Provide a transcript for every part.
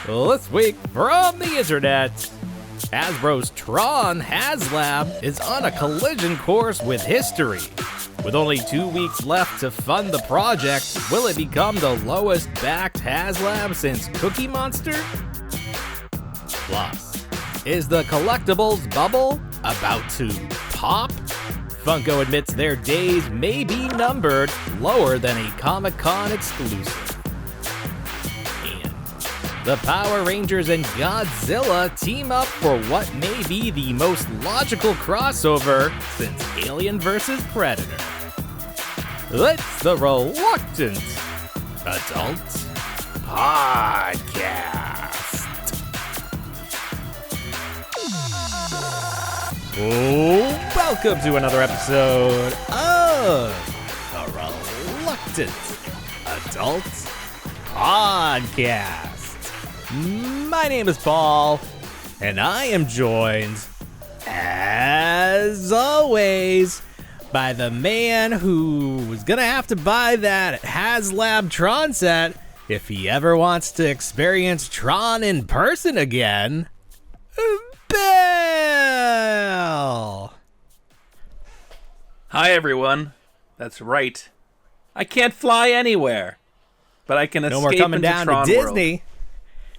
This week from the internet, Hasbro's TRON Haslab is on a collision course with history. With only 2 weeks left to fund the project, will it become the lowest backed Haslab since Cookie Monster? Plus, is the collectibles bubble about to pop? Funko admits their days may be numbered, lower than a Comic-Con exclusive. The Power Rangers and Godzilla team up for what may be the most logical crossover since Alien vs. Predator. It's the Reluctant Adult Podcast. Oh, welcome to another episode of the Reluctant Adult Podcast. My name is Paul, and I am joined, as always, by the man who was going to have to buy that Haslab Tron set if he ever wants to experience Tron in person again, Bill! Hi, everyone. That's right. I can't fly anywhere, but I can escape no more coming into down Tron to Disney. World.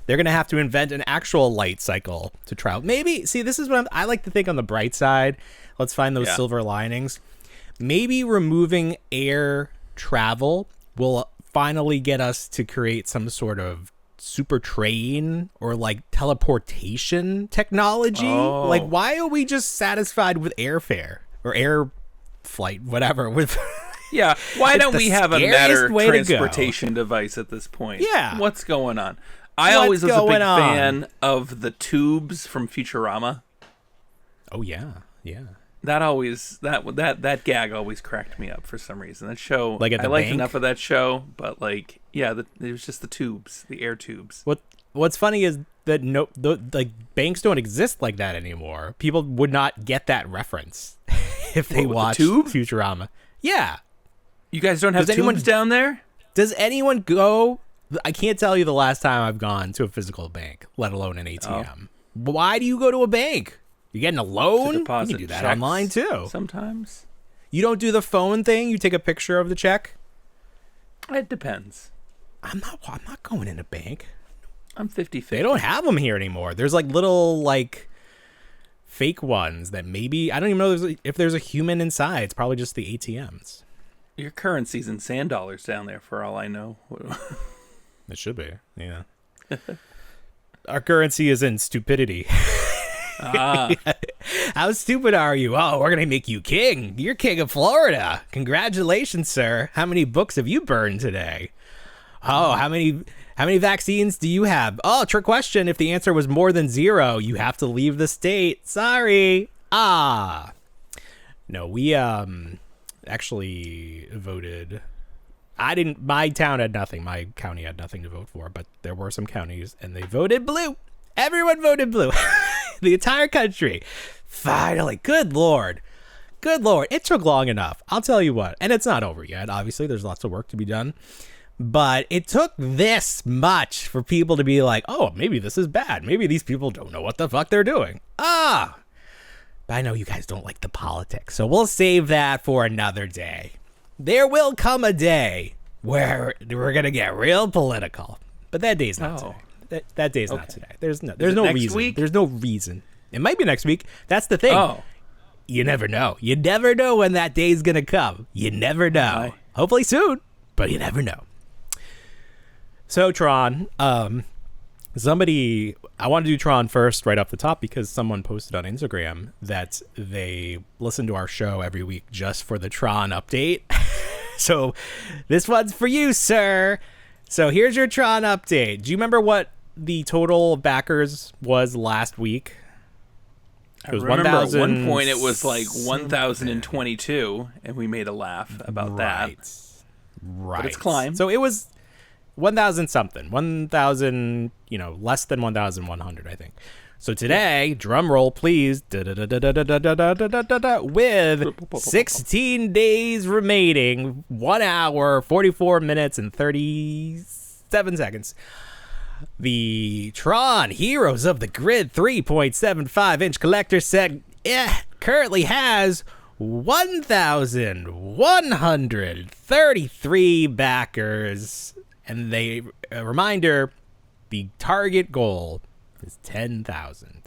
They're going to have to invent an actual light cycle to travel. Maybe, see, this is what I like to think on the bright side. Let's find those silver linings. Maybe removing air travel will finally get us to create some sort of super train or like teleportation technology. Oh. Like, why are we just satisfied with airfare or air flight, whatever? With Yeah, why don't we have a matter way to go. transportation device at this point? Yeah. What's going on? I always was a big going on? fan of the tubes from Futurama. Oh, yeah. That gag always cracked me up for some reason. That show, Like at the I liked bank? enough of that show, but like, yeah, it was just the tubes, the air tubes. What's funny is that like banks don't exist like that anymore. People would not get that reference if they watched Futurama. Yeah. You guys don't have tubes down there? Does anyone go? I can't tell you the last time I've gone to a physical bank, let alone an ATM. Why do you go to a bank? You getting a loan? You can do that online too. Sometimes. You don't do the phone thing? You take a picture of the check? It depends. I'm not going in a bank. I'm 50-50. They don't have them here anymore. There's like little like fake ones that maybe, I don't even know if there's a human inside. It's probably just the ATMs. Your currency's in sand dollars down there, for all I know. It should be, yeah. Our currency is in stupidity. How stupid are you? Oh, we're gonna make you king. You're king of Florida. Congratulations, sir. How many books have you burned today? Oh, how many vaccines do you have? Oh, trick question. If the answer was more than 0, you have to leave the state. Sorry. No, we actually voted. My town had nothing. My county had nothing to vote for, but there were some counties and they voted blue. Everyone voted blue. The entire country. Finally. Good Lord. It took long enough. I'll tell you what. And it's not over yet. Obviously, there's lots of work to be done. But it took this much for people to be like, oh, maybe this is bad. Maybe these people don't know what the fuck they're doing. But I know you guys don't like the politics, so we'll save that for another day. There will come a day where we're going to get real political. But that day's not today. That day's not today. There's no reason. Week? There's no reason. It might be next week. That's the thing. Oh. You never know. You never know when that day's going to come. You never know. Hopefully soon, but you never know. So Tron, I want to do Tron first right off the top because someone posted on Instagram that they listen to our show every week just for the Tron update. So this one's for you, sir. So here's your Tron update. Do you remember what the total backers was last week? It was 1,000. At one point it was like 1,022, and we made a laugh about that. Right. But it's climbed. So it was 1,000 something. 1,000, less than 1,100, I think. So today, drum roll please, with 16 days remaining, 1 hour, 44 minutes, and 37 seconds. The TRON Heroes of the Grid 3.75-inch collector set currently has 1,133 backers. And a reminder, the target goal is 10,000.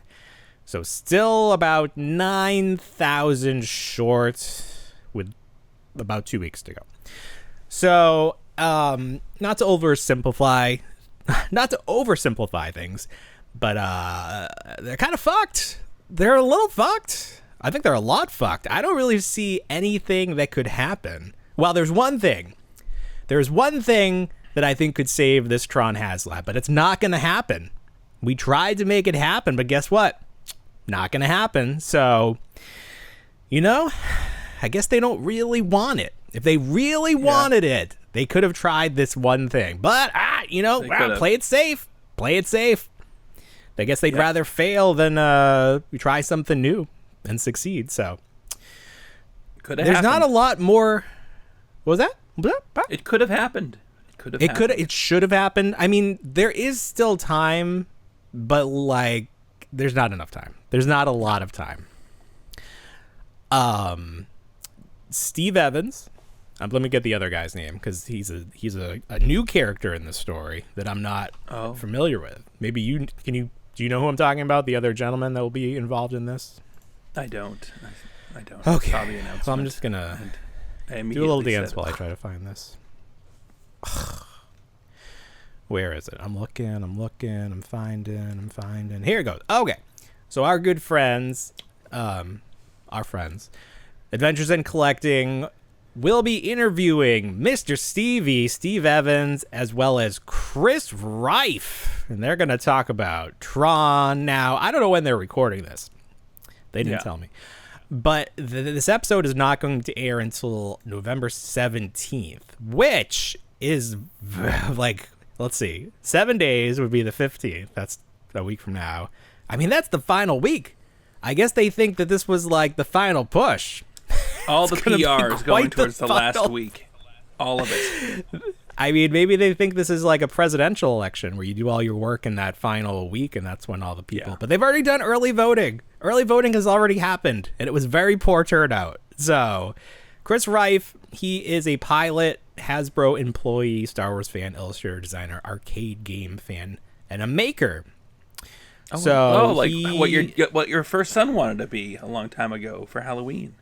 So still about 9,000 short with about 2 weeks to go. So, not to oversimplify things, but they're kind of fucked. They're a little fucked. I think they're a lot fucked. I don't really see anything that could happen. Well, there's one thing. There's one thing that I think could save this TRON Haslab, but it's not going to happen. We tried to make it happen, but guess what? Not going to happen. So, I guess they don't really want it. If they really wanted it, they could have tried this one thing. But, play it safe. Play it safe. I guess they'd rather fail than try something new and succeed. So, there's not a lot more. What was that? It could have happened. It should have happened. I mean, there is still time, but there's not enough time. There's not a lot of time. Steve Evans. Let me get the other guy's name because he's a new character in the story that I'm not familiar with. Maybe do you know who I'm talking about? The other gentleman that will be involved in this? I don't. Okay. So I'm just gonna do a little dance while I try to find this. Where is it? I'm looking, I'm finding. Here it goes. Okay. So our good friends, Adventures in Collecting, will be interviewing Mr. Steve Evans, as well as Chris Rife. And they're going to talk about TRON. Now, I don't know when they're recording this. They didn't tell me. But this episode is not going to air until November 17th, which is let's see, 7 days would be the 15th. That's a week from now. I mean, that's the final week. I guess they think that this was the final push. All the PR is going towards the last week. All of it. I mean, maybe they think this is like a presidential election where you do all your work in that final week, and that's when all the people... But they've already done early voting. Early voting has already happened, and it was very poor turnout. So, Chris Rife, he is a pilot, Hasbro employee, Star Wars fan, illustrator, designer, arcade game fan, and a maker. What your first son wanted to be a long time ago for Halloween.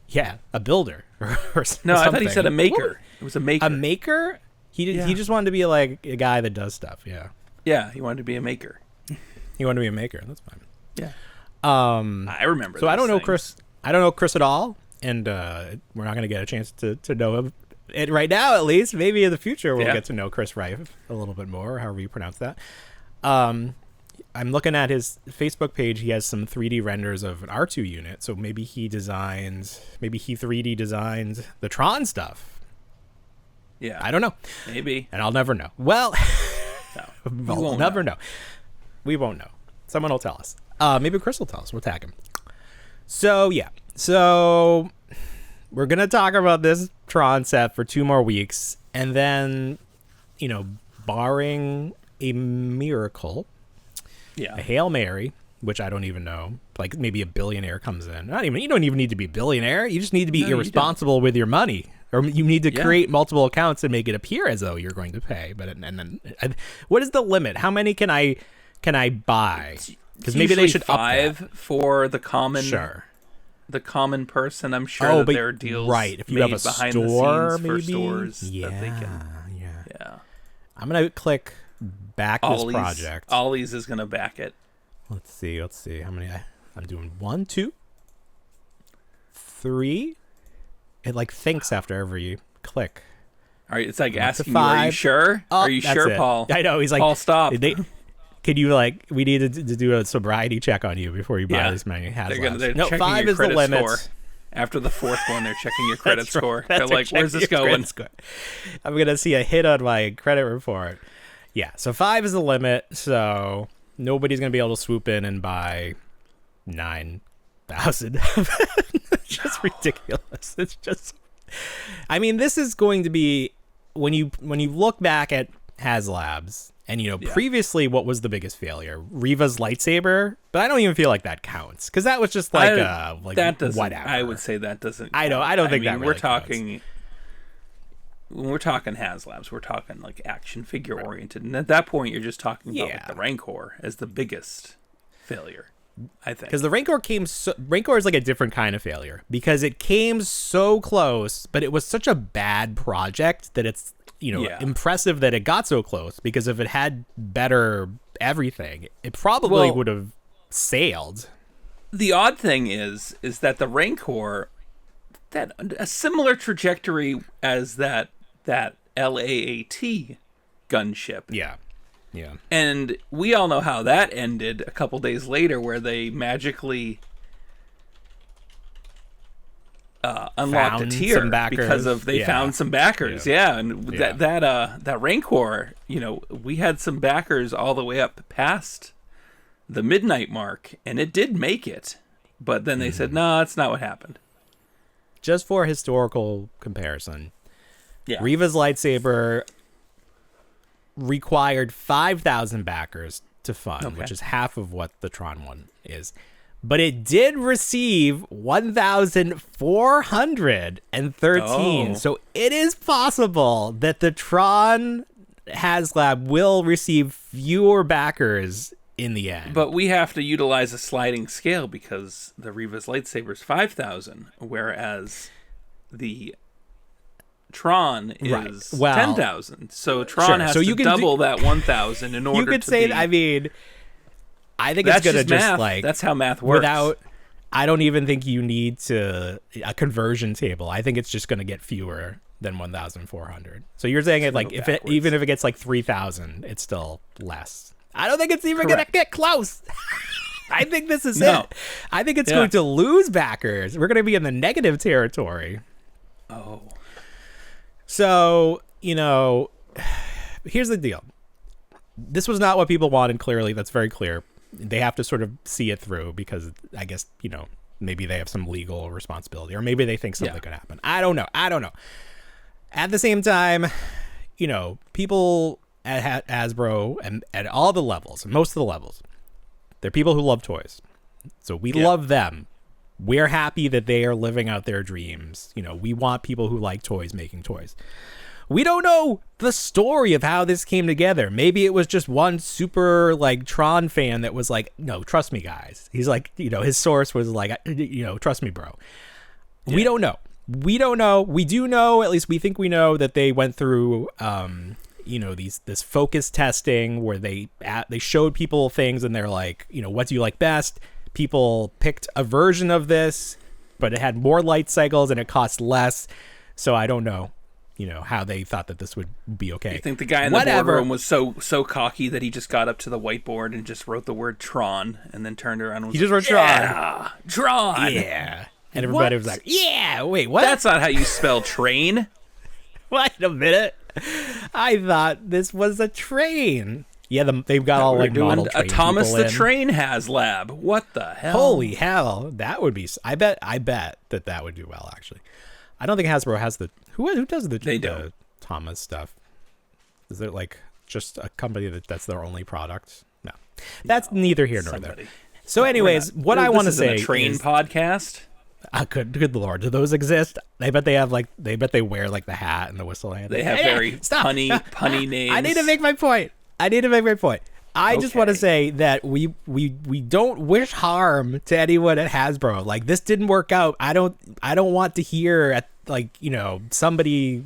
Yeah, a builder. or no, I thought he said a maker. It was a maker. A maker? He just wanted to be a guy that does stuff. Yeah. Yeah, he wanted to be a maker. He wanted to be a maker. That's fine. Yeah. I remember. So I don't know Chris. I don't know Chris at all, and we're not going to get a chance to know him. And right now, at least, maybe in the future we'll get to know Chris Rife a little bit more, however you pronounce that. I'm looking at his Facebook page. He has some 3D renders of an R2 unit. So maybe he 3D designs the TRON stuff. Yeah. I don't know. Maybe. And I'll never know. Well, we'll never know. We won't know. Someone will tell us. Maybe Chris will tell us. We'll tag him. So, yeah. So, we're going to talk about this TRON set for 2 more weeks. And then, barring a miracle... Yeah. A Hail Mary, which I don't even know. Maybe a billionaire comes in. You don't even need to be a billionaire. You just need to be irresponsible with your money. Or you need to create multiple accounts and make it appear as though you're going to pay. But and then what is the limit? How many can I buy? Because maybe they should 5 for the common the common person. I'm sure that there are deals if you have a store, maybe for stores that they can. Yeah. I'm gonna click back this project. Ollie's is gonna back it. Let's see how many I'm doing. 1, 2, 3. It thinks after every click. All right, it's asking you, are you sure? Are you sure, Paul? I know. He's like, Paul, stop. Could you we need to do a sobriety check on you before you buy this many Haslabs. No, 5 is the limit. Score. After the 4th one, they're checking your credit score. They're like, where's this going? I'm gonna see a hit on my credit report. Yeah, so 5 is the limit, so nobody's going to be able to swoop in and buy 9,000. It's just ridiculous. It's just... I mean, this is going to be... When you look back at Haslabs, And, previously, what was the biggest failure? Riva's lightsaber? But I don't even feel like that counts. Because that was just that doesn't, whatever. I would say that doesn't count. I don't think that really we're talking... When we're talking Haslabs, we're talking like action figure oriented. And at that point, you're just talking about like the Rancor as the biggest failure, I think. Because the Rancor Rancor is like a different kind of failure. Because it came so close, but it was such a bad project that it's... impressive that it got so close, because if it had better everything, it probably would have sailed. The odd thing is that the Rancor, that a similar trajectory as that LAAT gunship. Yeah. And we all know how that ended a couple days later, where they magically unlocked a tier because they found some backers. And that Rancor, we had some backers all the way up past the midnight mark, and it did make it, but then they said, no, that's not what happened. Just for historical comparison, Riva's lightsaber required 5,000 backers to fund, which is half of what the Tron one is. But it did receive 1,413. So it is possible that the Tron Haslab will receive fewer backers in the end. But we have to utilize a sliding scale, because the Riva's lightsaber is 5,000, whereas the Tron is 10,000. So Tron has to double that 1,000 in order to You could say, I think it's going to just math. That's how math works. I don't even think you need a conversion table. I think it's just going to get fewer than 1,400. So you're saying even if it gets like 3,000, it's still less. I don't think it's even going to get close. I think this is it. I think it's going to lose backers. We're going to be in the negative territory. Oh. So, here's the deal. This was not what people wanted, clearly. That's very clear. They have to sort of see it through, because I guess, maybe they have some legal responsibility, or maybe they think something could happen. I don't know. At the same time, people at Hasbro and at all the levels, most of the levels, they're people who love toys. So we love them. We're happy that they are living out their dreams. We want people who like toys making toys. We don't know the story of how this came together. Maybe it was just one super Tron fan that was like, no, trust me, guys. He's like, his source was like, trust me, bro. Yeah. We don't know. We do know, at least we think we know, that they went through, this focus testing where they showed people things and they're like, what do you like best? People picked a version of this, but it had more light cycles and it cost less. So I don't know. How they thought that this would be okay. You think the guy in the boardroom was so cocky that he just got up to the whiteboard and just wrote the word Tron, and then turned around and he just wrote Tron. Yeah, Tron. Yeah. And everybody was like, yeah, wait, what? That's not how you spell train. Wait a minute. I thought this was a train. Yeah, they've got all model train Thomas the in. Train Haslab. What the hell? Holy hell. That would be... I bet that would do well, actually. I don't think Hasbro has the... Who does the Thomas stuff? Is it just a company that's their only product? No. That's neither here nor there. So anyways, what I want to say is... a train podcast? Good lord. Do those exist? I bet they have they wear the hat and the whistle. They have very punny names. I need to make my point. I just want to say that we don't wish harm to anyone at Hasbro. This didn't work out. I don't want to hear somebody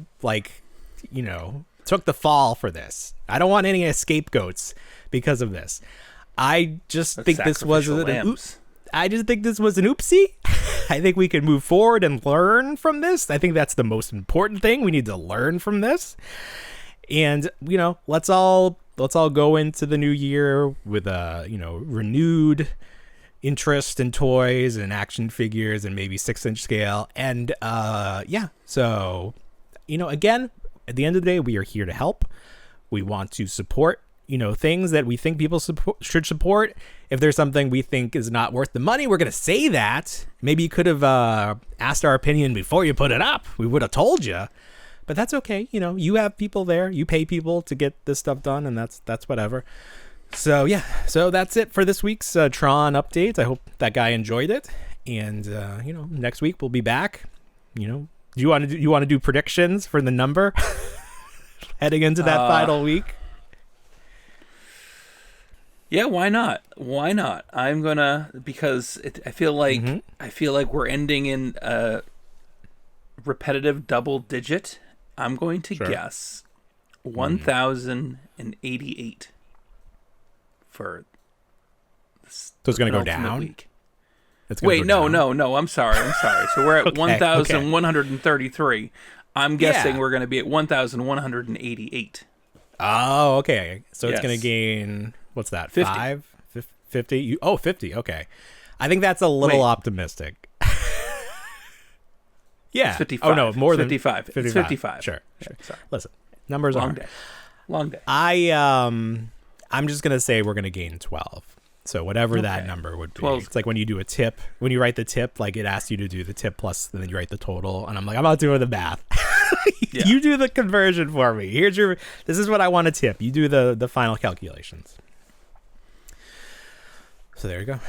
took the fall for this. I don't want any scapegoats because of this. I just think this was an oopsie. I think we can move forward and learn from this. I think that's the most important thing. We need to learn from this. And, let's all go into the new year with a, renewed interest in toys and action figures and maybe 6-inch scale. And, so, again, at the end of the day, we are here to help. We want to support, things that we think people should support. If there's something we think is not worth the money, we're going to say that. Maybe you could have asked our opinion before you put it up. We would have told you. But that's okay. You know, you have people there. You pay people to get this stuff done, and that's whatever. So, yeah. So that's it for this week's Tron update. I hope that guy enjoyed it. And, you know, next week we'll be back. You know, do you want to do predictions for the number heading into that final week? Yeah, why not? Why not? I'm gonna, because I feel like we're ending in a repetitive double digit. I'm going to guess 1,088 for this. So it's going to go down? Week. Wait, no. I'm sorry. So we're at 1,133. I'm guessing we're going to be at 1,188. Oh, okay. So it's going to gain, what's that, 50. 50? 50, okay. I think that's a little optimistic. Yeah. It's 55. Oh, no, more than 55. 55. It's 55. Sure. Sorry. Listen, numbers are long day. I'm just going to say we're going to gain 12. So whatever that number would be. 12. It's like when you do a tip, when you write the tip, like it asks you to do the tip plus, and then you write the total. And I'm like, I'm not doing the math. You do the conversion for me. This is what I want to tip. You do the final calculations. So there you go.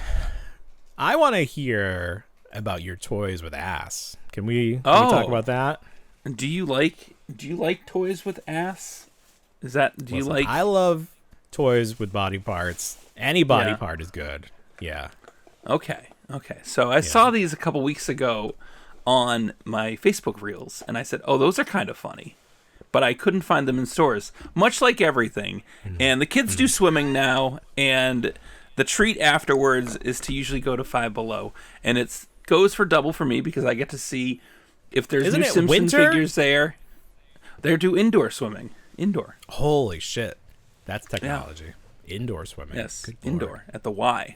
I want to hear about your toys with ass. Can we talk about that? Do you like toys with ass? I love toys with body parts. Any body part is good. Yeah. Okay. So I saw these a couple weeks ago on my Facebook Reels, and I said, "Oh, those are kind of funny," but I couldn't find them in stores. Much like everything, and the kids do swimming now, and the treat afterwards is to usually go to Five Below, and it goes for double for me because I get to see if there's new Simpsons figures there. They do indoor swimming. Indoor. Holy shit, that's technology. Yeah. Indoor swimming. Yes, indoor at the Y.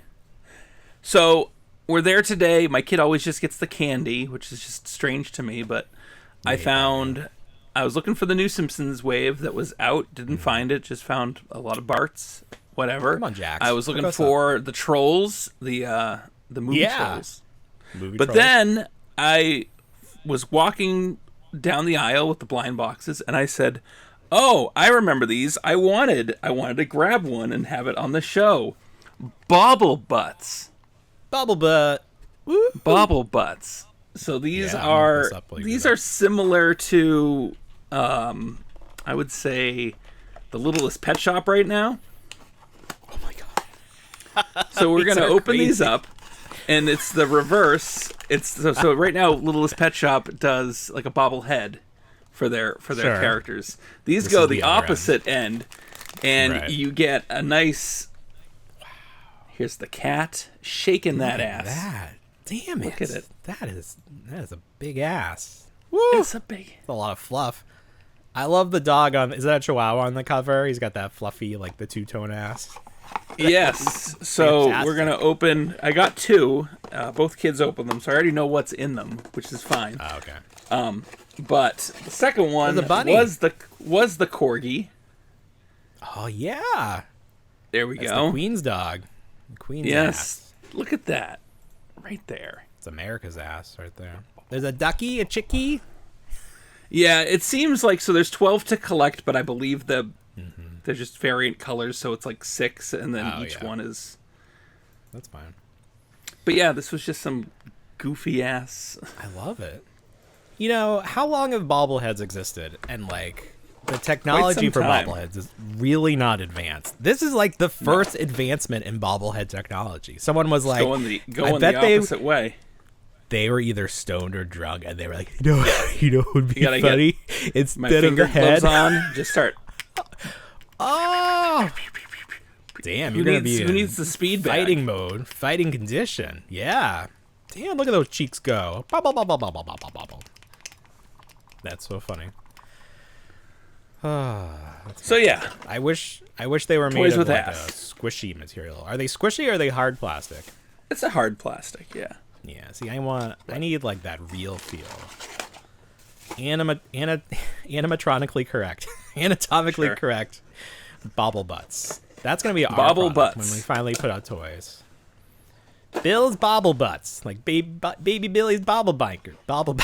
So we're there today. My kid always just gets the candy, which is just strange to me, but I was looking for the new Simpsons wave that was out, didn't find it, just found a lot of Barts, whatever. Come on, Jax. I was looking for the Trolls, the movie Trolls. But then I was walking down the aisle with the blind boxes, and I said, "Oh, I remember these. I wanted to grab one and have it on the show. Bobble Butts." Bobble Butt. Woo. Bobble Butts. So these are similar to I would say the Littlest Pet Shop right now. Oh my god. So we're going to open these up, and it's the reverse. It's so right now Littlest Pet Shop does like a bobblehead for their characters. These go the opposite end, and you get a nice. Wow. Here's the cat shaking that ass. Damn it! Look at it. That is a big ass. Woo! It's a lot of fluff. I love the dog is that a Chihuahua on the cover? He's got that fluffy, like the two-tone ass. Yes. So we're gonna open. I got two. Both kids open them, so I already know what's in them, which is fine. Oh, okay. But the second one was the corgi. Oh yeah. There we go. The Queen's dog. The Queen's ass. Look at that, right there. It's America's ass right there. There's a ducky, a chickie. Yeah, it seems like there's 12 to collect, but I believe they're just variant colors, so it's like 6, and then each one is. That's fine. But yeah, this was just some goofy ass. I love it. You know, how long have bobbleheads existed? And like the technology for bobbleheads is really not advanced. This is like the first advancement in bobblehead technology. Someone was like, going the opposite way. They were either stoned or drunk, and they were like, you know what would be funny? Instead of the head, on, just start. Oh, damn! Who needs the speed fighting mode, fighting condition? Yeah. Damn! Look at those cheeks go. Bobble, bobble, bobble, bobble, bobble. That's so funny. So yeah, I wish they were made of like a squishy material. Are they squishy or are they hard plastic? It's a hard plastic, yeah. Yeah. See, I need like that real feel. Animatronically correct, anatomically correct. Bobble Butts. That's gonna be our Bobble Butts when we finally put out toys. Bill's Bobble Butts, like baby Billy's Bobble Biker. Bobble.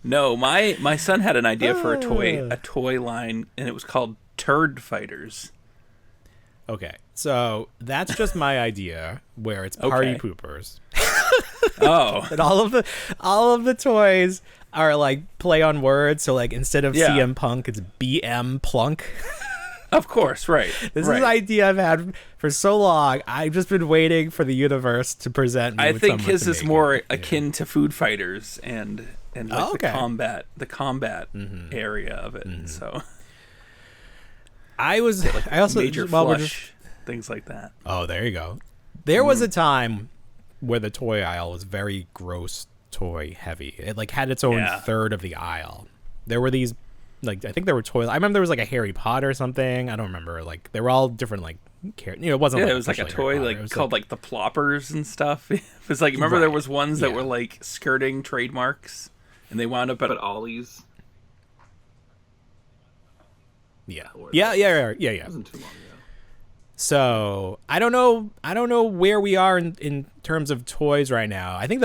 No, my son had an idea for a toy line, and it was called Turd Fighters. Okay, so that's just my idea, where it's party poopers. Oh, and all of the toys are like play on words. So like instead of CM Punk, it's BM Plunk. Of course, right. This is an idea I've had for so long. I've just been waiting for the universe to present me. I think his is more akin to Food Fighters and like the combat area of it. So I also major flush, things like that. Oh, there you go. There was a time where the toy aisle was very gross toy heavy. It like had its own third of the aisle. There were these, like, I think there were toys. I remember there was like a Harry Potter or something. I don't remember. Like they were all different. Like, it wasn't. Yeah, it was like a toy like called like the Ploppers and stuff. It was like, remember there was ones that were like skirting trademarks, and they wound up at Ollie's. Yeah. It wasn't too long ago. So I don't know where we are in terms of toys right now. I think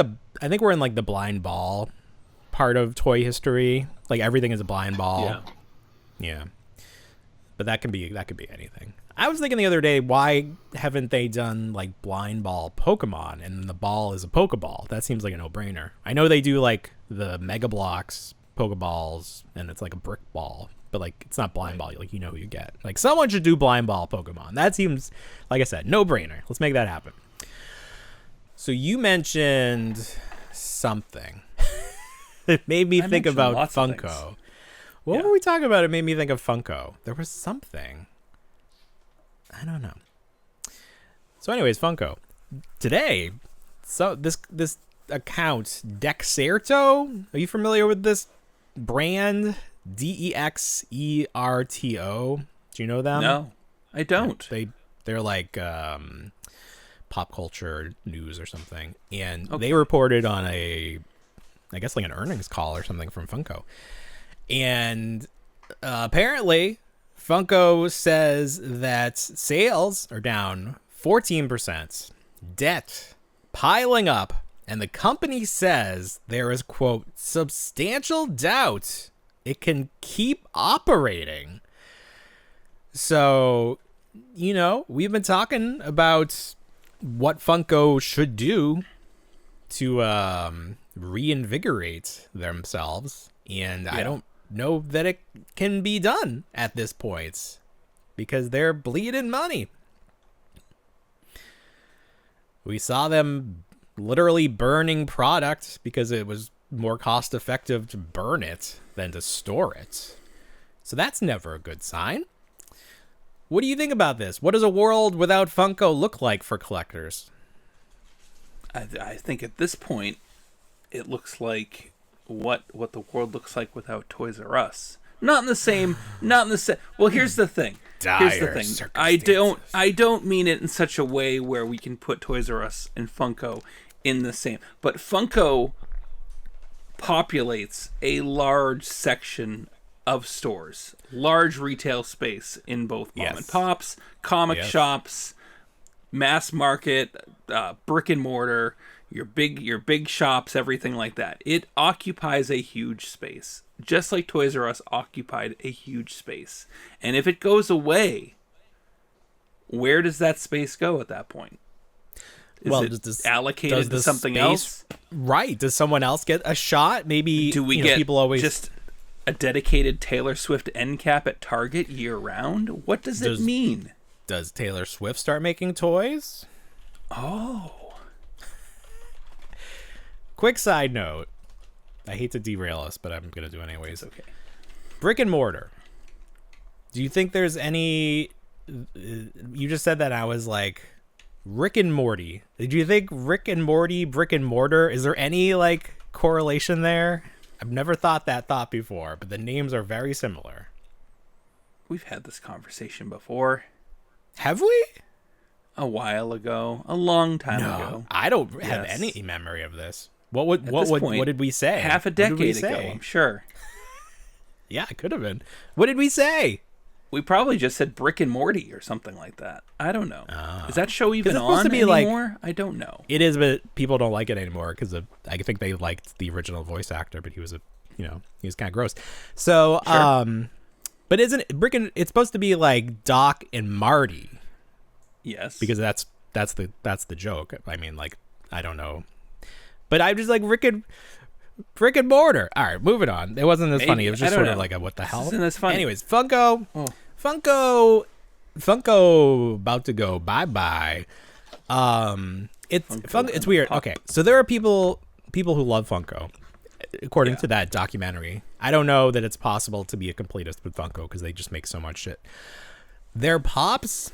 we're in like the blind ball part of toy history. Like everything is a blind ball. Yeah. But that could be anything. I was thinking the other day, why haven't they done like blind ball Pokemon and the ball is a Pokeball? That seems like a no-brainer. I know they do like the Mega Bloks Pokeballs and it's like a brick ball. But like it's not blind ball, like you know who you get. Like someone should do blind ball Pokemon. That seems, like I said, no brainer. Let's make that happen. So you mentioned something. It made me think about Funko. What were we talking about? It made me think of Funko. There was something. I don't know. So anyways, Funko. Today, so this account, Dexerto. Are you familiar with this brand? DEXERTO. Do you know them? No, I don't. They're like pop culture news or something, and they reported on I guess like an earnings call or something from Funko, and apparently Funko says that sales are down 14%, debt piling up, and the company says there is, quote, substantial doubt it can keep operating. So, you know, we've been talking about what Funko should do to reinvigorate themselves, and I don't know that it can be done at this point because they're bleeding money. We saw them literally burning product because it was more cost effective to burn it than to store it. So that's never a good sign. What do you think about this? What does a world without Funko look like for collectors? I think at this point, it looks like what the world looks like without Toys R Us. Not in the same. Well, here's the thing. I don't mean it in such a way where we can put Toys R Us and Funko in the same. But Funko populates a large section of stores, large retail space in both mom and pops, comic shops, mass market, brick and mortar, your big shops, everything like that. It occupies a huge space, just like Toys R Us occupied a huge space. And if it goes away, where does that space go at that point? Is it allocated to something else? Right. Does someone else get a shot? Maybe do we get people always just a dedicated Taylor Swift end cap at Target year round? What does it mean? Does Taylor Swift start making toys? Oh. Quick side note. I hate to derail us, but I'm going to do it anyways. Okay. Brick and mortar. Do you think there's any... You just said that, I was like... Rick and Morty. Did you think Rick and Morty, brick and mortar? Is there any like correlation there? I've never thought that thought before, but the names are very similar. We've had this conversation before. Have we? A while ago, a long time ago. I don't have any memory of this. What did we say? Half a decade ago, I'm sure. Yeah, it could have been. What did we say? We probably just said Brick and Morty or something like that. I don't know. Is that show even on anymore? I don't know. It is, but people don't like it anymore because I think they liked the original voice actor, but he was a he was kind of gross. So, Sure. But isn't it's supposed to be like Doc and Marty? Yes. Because that's the joke. I mean, like, I don't know. But I'm just like Rick and Mortar. All right, moving on. It wasn't as funny. It was just sort of like a what the hell. Isn't this funny? Anyways, Funko about to go bye-bye. It's weird. Okay, so there are people who love Funko, according to that documentary. I don't know that it's possible to be a completist with Funko because they just make so much shit. Their pops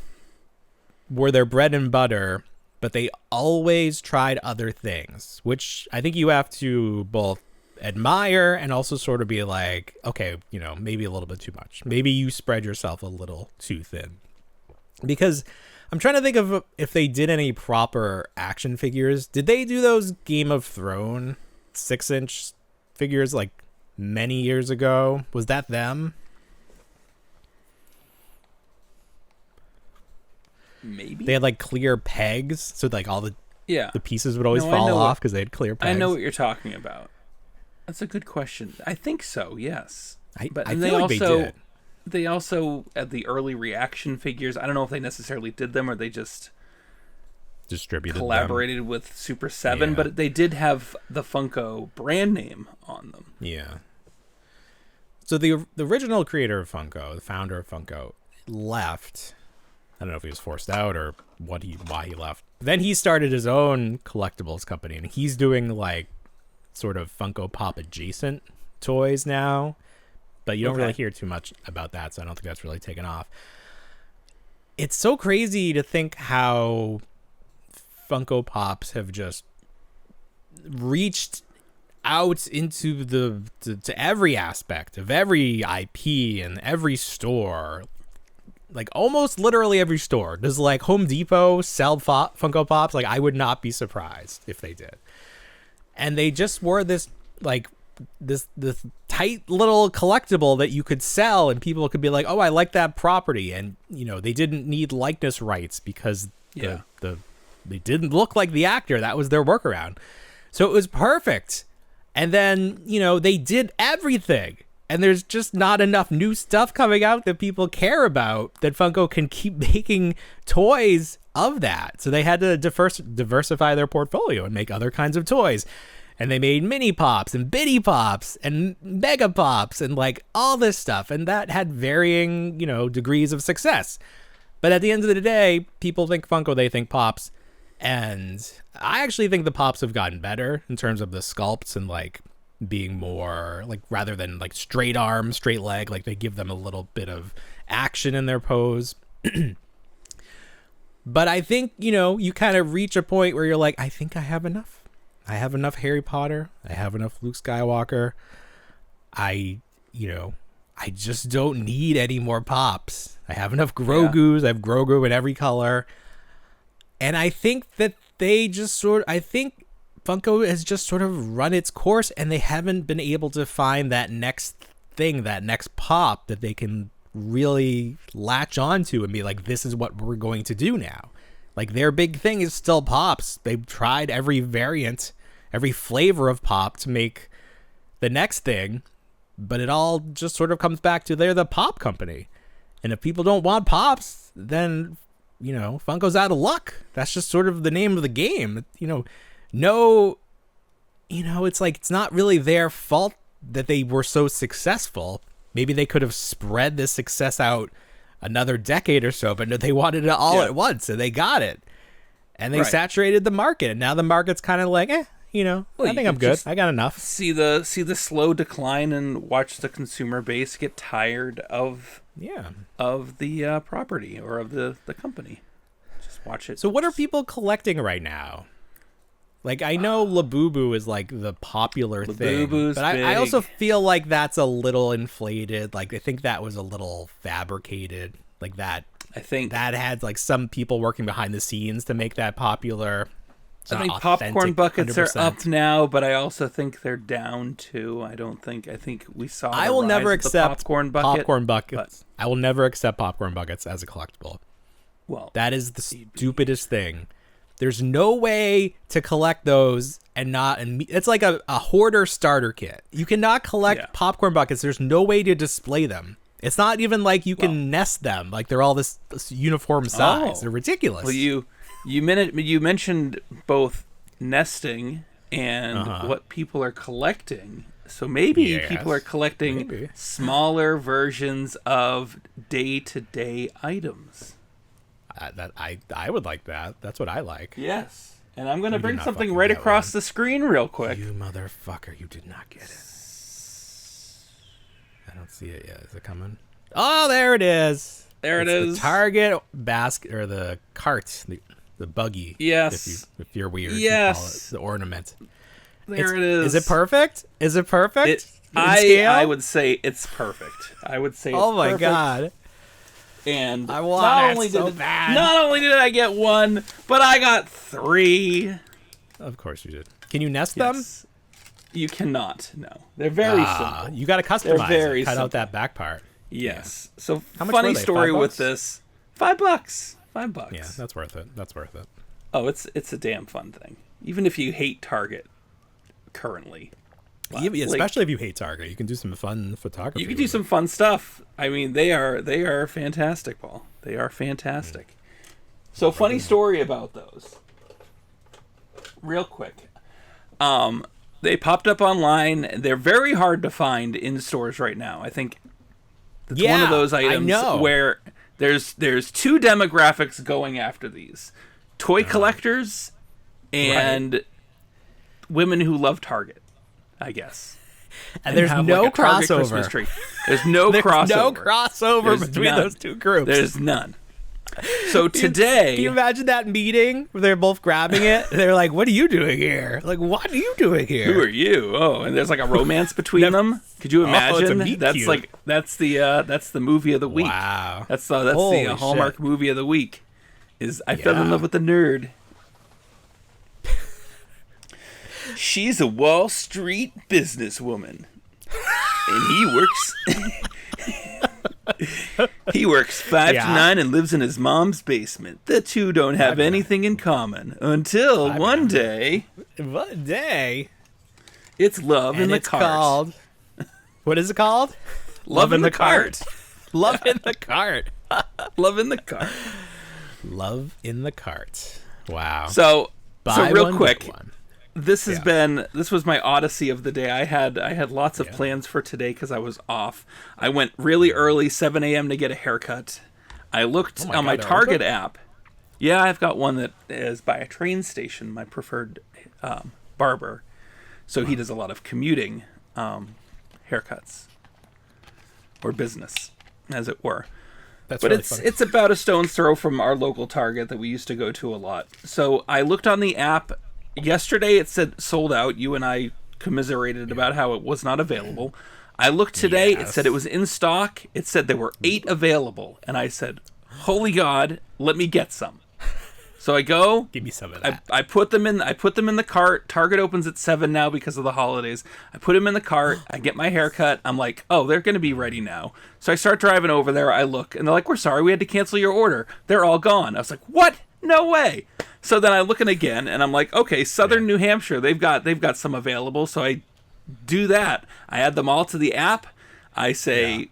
were their bread and butter, but they always tried other things, which I think you have to both admire and also sort of be like, okay, maybe a little bit too much. Maybe you spread yourself a little too thin. Because I'm trying to think of if they did any proper action figures. Did they do those Game of Thrones 6-inch figures like many years ago? Was that them? Maybe. They had like clear pegs, so like all the pieces would always fall off because they had clear pegs. I know what you're talking about. That's a good question. I think so, yes. I feel like they did. They also, at the early reaction figures, I don't know if they necessarily did them or they just collaborated with Super 7, but they did have the Funko brand name on them. Yeah. So the original creator of Funko, the founder of Funko, left. I don't know if he was forced out or why he left. Then he started his own collectibles company, and he's doing like sort of Funko Pop adjacent toys now. But you don't really hear too much about that, so I don't think that's really taken off. It's so crazy to think how Funko Pops have just reached out into to every aspect of every IP and every store. Like almost literally every store. Does like Home Depot sell Funko Pops? Like I would not be surprised if they did. And they just were this like this tight little collectible that you could sell and people could be like, oh, I like that property. And, they didn't need likeness rights because they didn't look like the actor. That was their workaround. So it was perfect. And then, they did everything. And there's just not enough new stuff coming out that people care about that Funko can keep making toys of that. So they had to diversify their portfolio and make other kinds of toys. And they made mini pops and bitty pops and mega pops and like all this stuff. And that had varying, degrees of success. But at the end of the day, people think Funko, they think pops. And I actually think the pops have gotten better in terms of the sculpts and like being more like rather than like straight arm, straight leg, like they give them a little bit of action in their pose. But I think, you kind of reach a point where you're like, I think I have enough. I have enough Harry Potter. I have enough Luke Skywalker. I just don't need any more pops. I have enough Grogus. I have Grogu in every color. And I think that I think Funko has just sort of run its course and they haven't been able to find that next thing, that next pop that they can really latch onto and be like, this is what we're going to do now. Like their big thing is still pops. They've tried every variant, every flavor of pop to make the next thing, but it all just sort of comes back to they're the pop company. And if people don't want pops, then, Funko's out of luck. That's just sort of the name of the game. It's like, it's not really their fault that they were so successful. Maybe they could have spread this success out another decade or so, but no, they wanted it all at once and they got it. And they saturated the market. And now the market's kind of like, I think I'm good. I got enough. See the slow decline and watch the consumer base get tired of the property or of the company. Just watch it. So what are people collecting right now? Like I know Labubu is like the popular thing, but I also feel like that's a little inflated. Like I think that was a little fabricated. Like that. I think that had like some people working behind the scenes to make that popular. I think popcorn buckets 100%. Are up now, but I also think they're down too. I think we saw. I will never accept popcorn buckets. I will never accept popcorn buckets as a collectible. Well, that is the stupidest thing. There's no way to collect those and not. And it's like a hoarder starter kit. You cannot collect popcorn buckets. There's no way to display them. It's not even like you can nest them. Like they're all this uniform size. They're ridiculous. Well, you mentioned both nesting and what people are collecting. So maybe people are collecting smaller versions of day-to-day items. I would like that. That's what I like. Yes. And I'm going to bring something right across the screen real quick. You motherfucker, you did not get it. I don't see it yet. Is it coming? Oh, there it is. There it is. The Target basket, or the cart, the buggy. Yes. If you're weird. Yes. You call it the ornament. There it is. Is it perfect? Is it perfect? I would say it's perfect. I would say it's oh my perfect. God. And I want it so bad. Not only did I get one, but I got 3. Of course you did. Can you nest them? You cannot. No, they're very simple. You got to customize it. Cut out that back part. Yes. Yeah. So how much funny were they? story with this. $5. $5. Yeah, that's worth it. That's worth it. Oh, it's a damn fun thing. Even if you hate Target currently. Especially if you hate Target, you can do some fun photography. You can do some fun stuff. I mean, they are fantastic, Paul. They are fantastic. So, funny story about those. Real quick. They popped up online. They're very hard to find in stores right now. I think it's one of those items where there's 2 demographics going after these. Toy collectors and women who love Target, I guess. And there's no crossover. There's no crossover between those 2 groups. There's none. So today... Can you imagine that meeting where they're both grabbing it? They're like, what are you doing here? Like, what are you doing here? Who are you? Oh, and there's like a romance between them. Could you imagine? That's the movie of the week. Wow. That's the Hallmark movie of the week. I fell in love with the nerd. She's a Wall Street businesswoman. And he works 5 to 9 and lives in his mom's basement. The 2 don't have anything in common until one day. One day. It's love in the cart. What is it called? Love in the cart. Love in the cart. Love in the cart. Love in the cart. Wow. So real quick. This was my odyssey of the day. I had lots of plans for today because I was off. I went really early, 7 a.m. to get a haircut. I looked on my Target app. Yeah, I've got one that is by a train station, my preferred barber. So he does a lot of commuting haircuts. Or business, as it were. But really it's about a stone's throw from our local Target that we used to go to a lot. So I looked on the app. Yesterday it said sold out. You and I commiserated about how it was not available. I looked today. It said it was in stock. It said there were 8 available. And I said, holy God, let me get some. So I go. Give me some of that. I put them in the cart. Target opens at 7 now because of the holidays. I put them in the cart. I get my haircut. I'm like, oh, they're going to be ready now. So I start driving over there. I look, and they're like, we're sorry, we had to cancel your order. They're all gone. I was like, what? No way. So then I look in again, and I'm like, okay, Southern New Hampshire, they've got some available. So I do that. I add them all to the app. I say,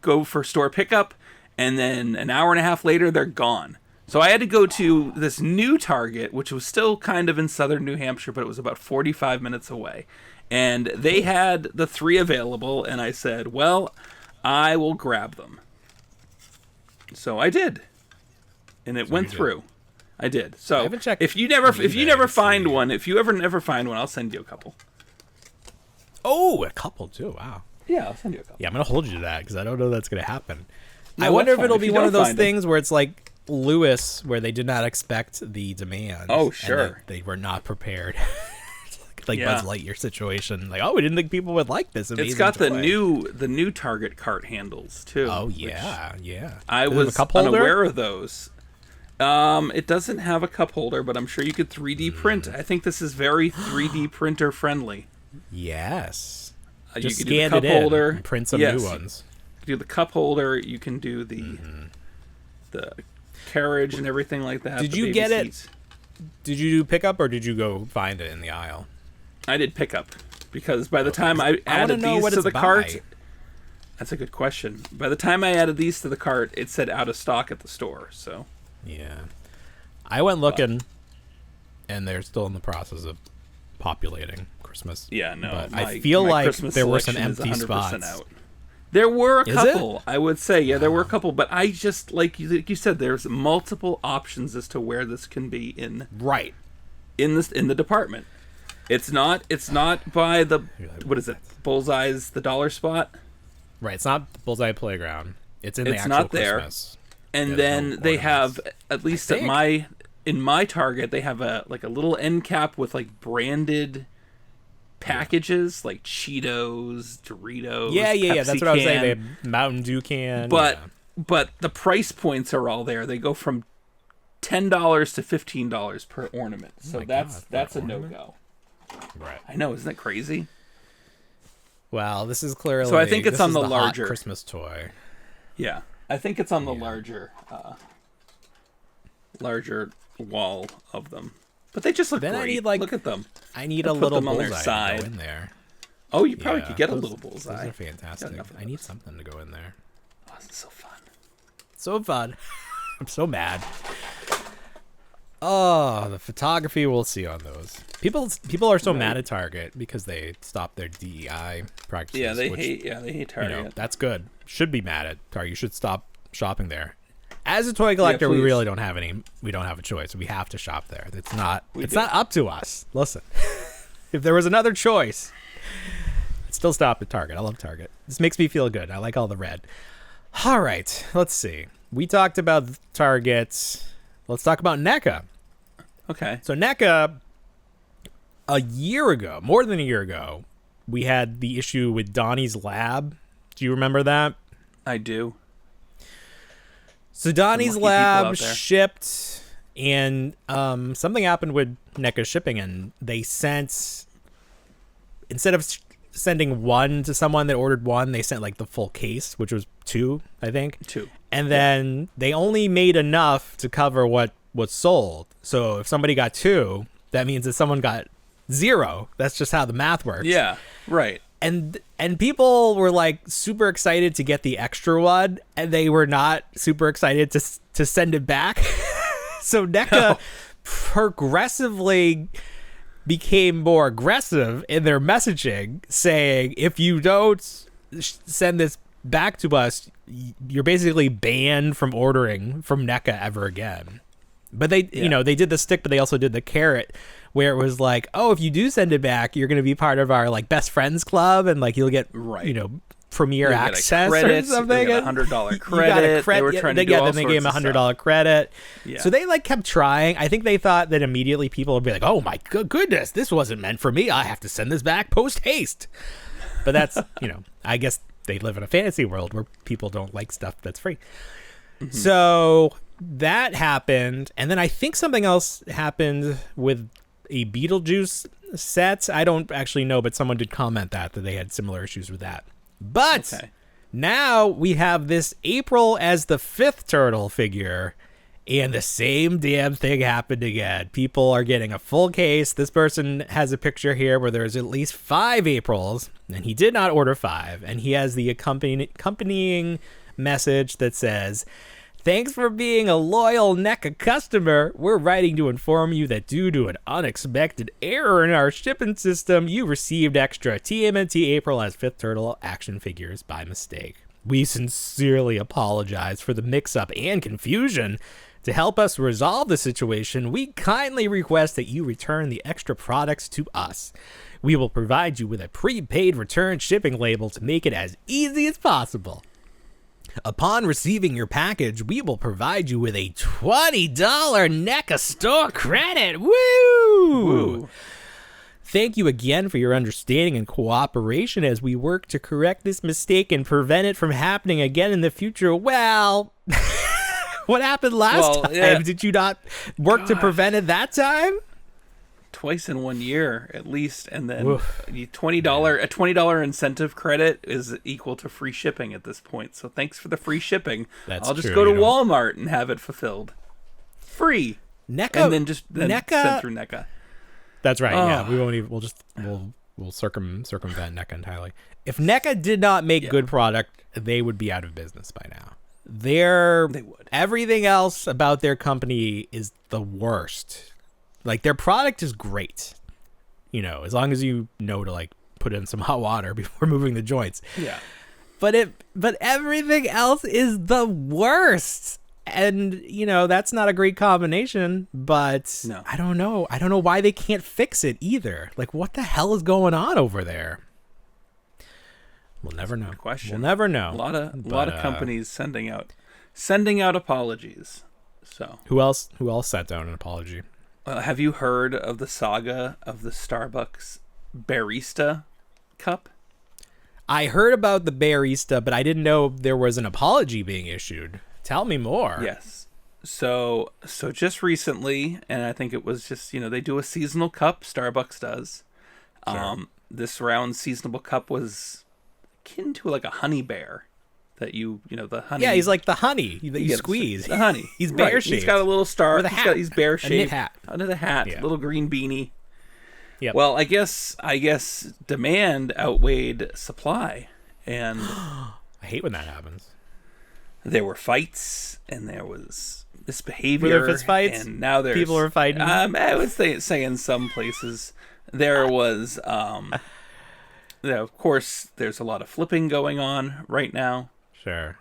go for store pickup, and then an hour and a half later, they're gone. So I had to go to this new Target, which was still kind of in Southern New Hampshire, but it was about 45 minutes away. And they had the 3 available, and I said, well, I will grab them. So I did. And it went through. I did. So if you never find one, I'll send you a couple. Oh, a couple too. Wow. Yeah, I'll send you a couple. Yeah, I'm going to hold you to that because I don't know that's going to happen. No, I wonder if it'll be one of those things where it's like Lewis, where they did not expect the demand. Oh, sure. And they were not prepared. Like Buzz Lightyear situation. Like, oh, we didn't think people would like this. It's got the new Target cart handles too. Oh yeah, yeah. I was unaware of those. It doesn't have a cup holder, but I'm sure you could 3D print. I think this is very 3D printer friendly. Yes. You can do the cup holder and print some new ones. You can do the cup holder. You can do the carriage and everything like that. Did you get it? Did you do pickup or did you go find it in the aisle? I did pickup because by the time I added these to the cart, that's a good question. By the time I added these to the cart, it said out of stock at the store. So yeah, I went looking, and they're still in the process of populating Christmas. Yeah, no, but I feel like Christmas there were some empty spots. Out. There were a couple, I would say. Yeah, there were a couple, but I just like you said, there's multiple options as to where this can be in in the department. It's not by the what is it? Bullseye's the dollar spot. Right, it's not Bullseye Playground. It's in the actual not there. Christmas. And then they have, at least in my Target, they have a little end cap with like branded packages like Cheetos, Doritos. Yeah. Pepsi That's what I was saying. They have Mountain Dew can. But the price points are all there. They go from $10 to $15 per ornament. So that's a no-go. Right. I know, isn't that crazy? Well, this is clearly. So I think it's on the larger hot Christmas toy. Yeah, I think it's on the larger wall of them. But they just look great. I need, look at them. I need a little bullseye to go in there. Oh, you probably could get a little bullseye. Those are fantastic. I need something to go in there. Oh, this is so fun. So fun. I'm so mad. Oh, the photography we'll see on those. People are so mad at Target because they stopped their DEI practices. Yeah, they hate Target. That's good. Should be mad at Target. You should stop shopping there. As a toy collector, we really don't have a choice. We have to shop there. It's not up to us. Listen. If there was another choice, I'd still stop at Target. I love Target. This makes me feel good. I like all the red. All right, let's see. We talked about Target. Let's talk about NECA. Okay. So NECA, more than a year ago, we had the issue with Donnie's Lab. Do you remember that? I do. So Donnie's Lab shipped, and something happened with NECA shipping, and they sent, instead of sending one to someone that ordered one, they sent like the full case, which was 2, I think. 2. And then they only made enough to cover what was sold. So if somebody got 2, that means that someone got 0. That's just how the math works. Yeah, right. And people were like super excited to get the extra one, and they were not super excited to send it back. So NECA progressively became more aggressive in their messaging, saying if you don't send this back to us, you're basically banned from ordering from NECA ever again. But they did the stick, but they also did the carrot, where it was like, oh, if you do send it back, you're going to be part of our like best friends club, and like you'll get premier access or something. $100 credit. They were trying to do all sorts of stuff. Then they gave him $100 credit. Yeah. So they like kept trying. I think they thought that immediately people would be like, oh my goodness, this wasn't meant for me. I have to send this back post haste. But that's I guess they live in a fantasy world where people don't like stuff that's free. Mm-hmm. So that happened, and then I think something else happened with a Beetlejuice set. I don't actually know, but someone did comment that they had similar issues with that. But now we have this April as the 5th turtle figure, and the same damn thing happened again. People are getting a full case. This person has a picture here where there's at least 5 Aprils, and he did not order 5, and he has the accompanying message that says, "Thanks for being a loyal NECA customer. We're writing to inform you that due to an unexpected error in our shipping system, you received extra TMNT April as 5th Turtle action figures by mistake. We sincerely apologize for the mix-up and confusion. To help us resolve the situation, we kindly request that you return the extra products to us. We will provide you with a prepaid return shipping label to make it as easy as possible. Upon receiving your package, we will provide you with a $20 NECA store credit. Woo! Thank you again for your understanding and cooperation as we work to correct this mistake and prevent it from happening again in the future." Well, what happened last time? Yeah. Did you not work to prevent it that time? Twice in 1 year at least, and then a $20 incentive credit is equal to free shipping at this point. So thanks for the free shipping. I'll just go to Walmart and have it fulfilled. Free. NECA, and then sent through NECA. That's right. Yeah, we won't even. We'll circumvent NECA entirely. If NECA did not make good product, they would be out of business by now. They would. Everything else about their company is the worst. Like, their product is great, as long as you know to like put in some hot water before moving the joints. Yeah. But everything else is the worst. And, that's not a great combination, but no. I don't know. I don't know why they can't fix it either. Like, what the hell is going on over there? We'll never know. Good question. We'll never know. A lot of companies sending out apologies. So who else sent down an apology? Have you heard of the saga of the Starbucks Barista Cup? I heard about the Barista, but I didn't know there was an apology being issued. Tell me more. Yes. So just recently, and I think it was just, they do a seasonal cup, Starbucks does. Sure. This round seasonal cup was akin to like a honey bear that the honey. Yeah, he's like the honey that you squeeze. The honey. He's bear-shaped. He's got a little star. With a hat. He's bear-shaped. A knit hat. Under the hat, little green beanie. Yep. Well, I guess demand outweighed supply, and I hate when that happens. There were fights, and there was misbehavior. Were there fist fights? And now there's people were fighting. I would say in some places there was. Of course, there's a lot of flipping going on right now. Sure.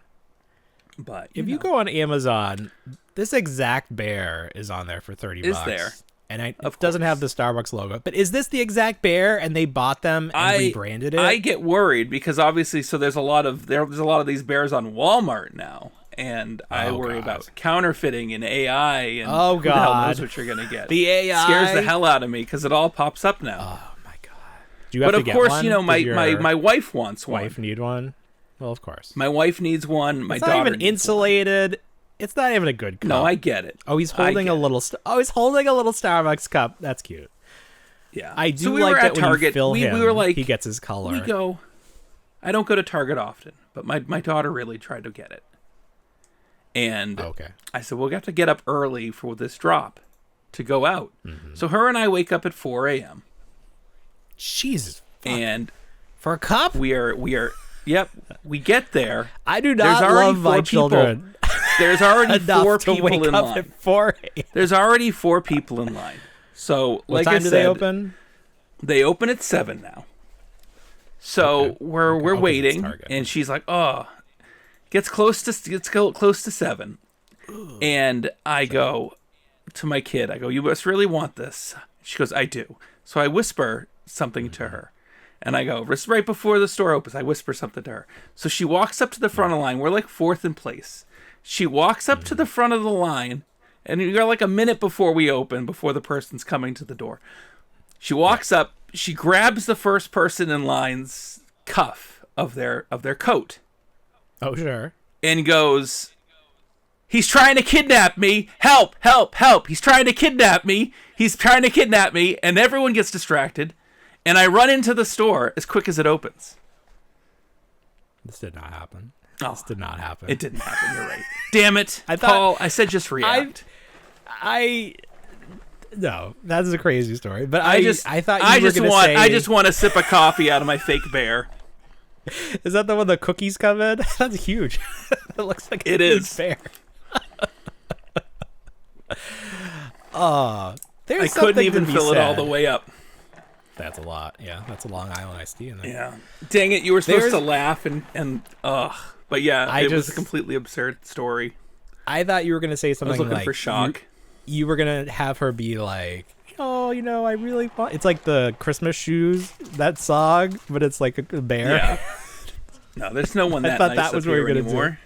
But if you go on Amazon, this exact bear is on there for $30. Is there? And it doesn't have the Starbucks logo. But is this the exact bear and they bought them and rebranded it? I get worried because obviously there's a lot of these bears on Walmart now. And I worry about counterfeiting and AI and who the hell knows what you're going to get. The AI scares the hell out of me because it all pops up now. Oh my god. Do you have to get one? My wife wants one. Wife need one? Well, of course. My wife needs one. My daughter not even needs insulated. One. It's not even a good cup. No, I get it. Oh, he's holding a little Starbucks cup. That's cute. Yeah. I do like that when Target, you fill him, we were like, he gets his color. I don't go to Target often, but my daughter really tried to get it. And I said, we'll have to get up early for this drop to go out. Mm-hmm. So her and I wake up at 4 a.m. Jesus. And for a cup? We are yep, we get there. I do not love my children. There's already 4 people in line. At 4 a.m. There's already 4 people in line. So, what time do they open? They open at 7 now. So we're waiting, and she's like, "Oh, gets close to 7." And I go to my kid. I go, "You must really want this." She goes, "I do." So I whisper something to her. And I go, right before the store opens, I whisper something to her. So she walks up to the front of the line. We're like 4th in place. She walks up to the front of the line, and you're like a minute before we open, before the person's coming to the door. She walks up, she grabs the first person in line's cuff of their coat. Oh, sure. And goes, "He's trying to kidnap me. Help, help, help. He's trying to kidnap me. He's trying to kidnap me." And everyone gets distracted. And I run into the store as quick as it opens. This did not happen. This did not happen. It didn't happen. You're right. Damn it, Paul. I said just react. No, that's a crazy story. But I thought you were going to say... I just want a sip of coffee out of my fake bear. Is that the one the cookies come in? That's huge. It looks like it is bear. I couldn't even fill it all the way up. That's a lot. Yeah, that's a Long Island iced tea in there. Yeah. Dang it, you were supposed to laugh and but yeah, it was a completely absurd story. I thought you were going to say something like... I was looking for shock. You were going to have her be like, "Oh, I really want..." It's like the Christmas Shoes, that song, but it's like a bear. Yeah. No, there's no one that I thought nice that was what you were going to do.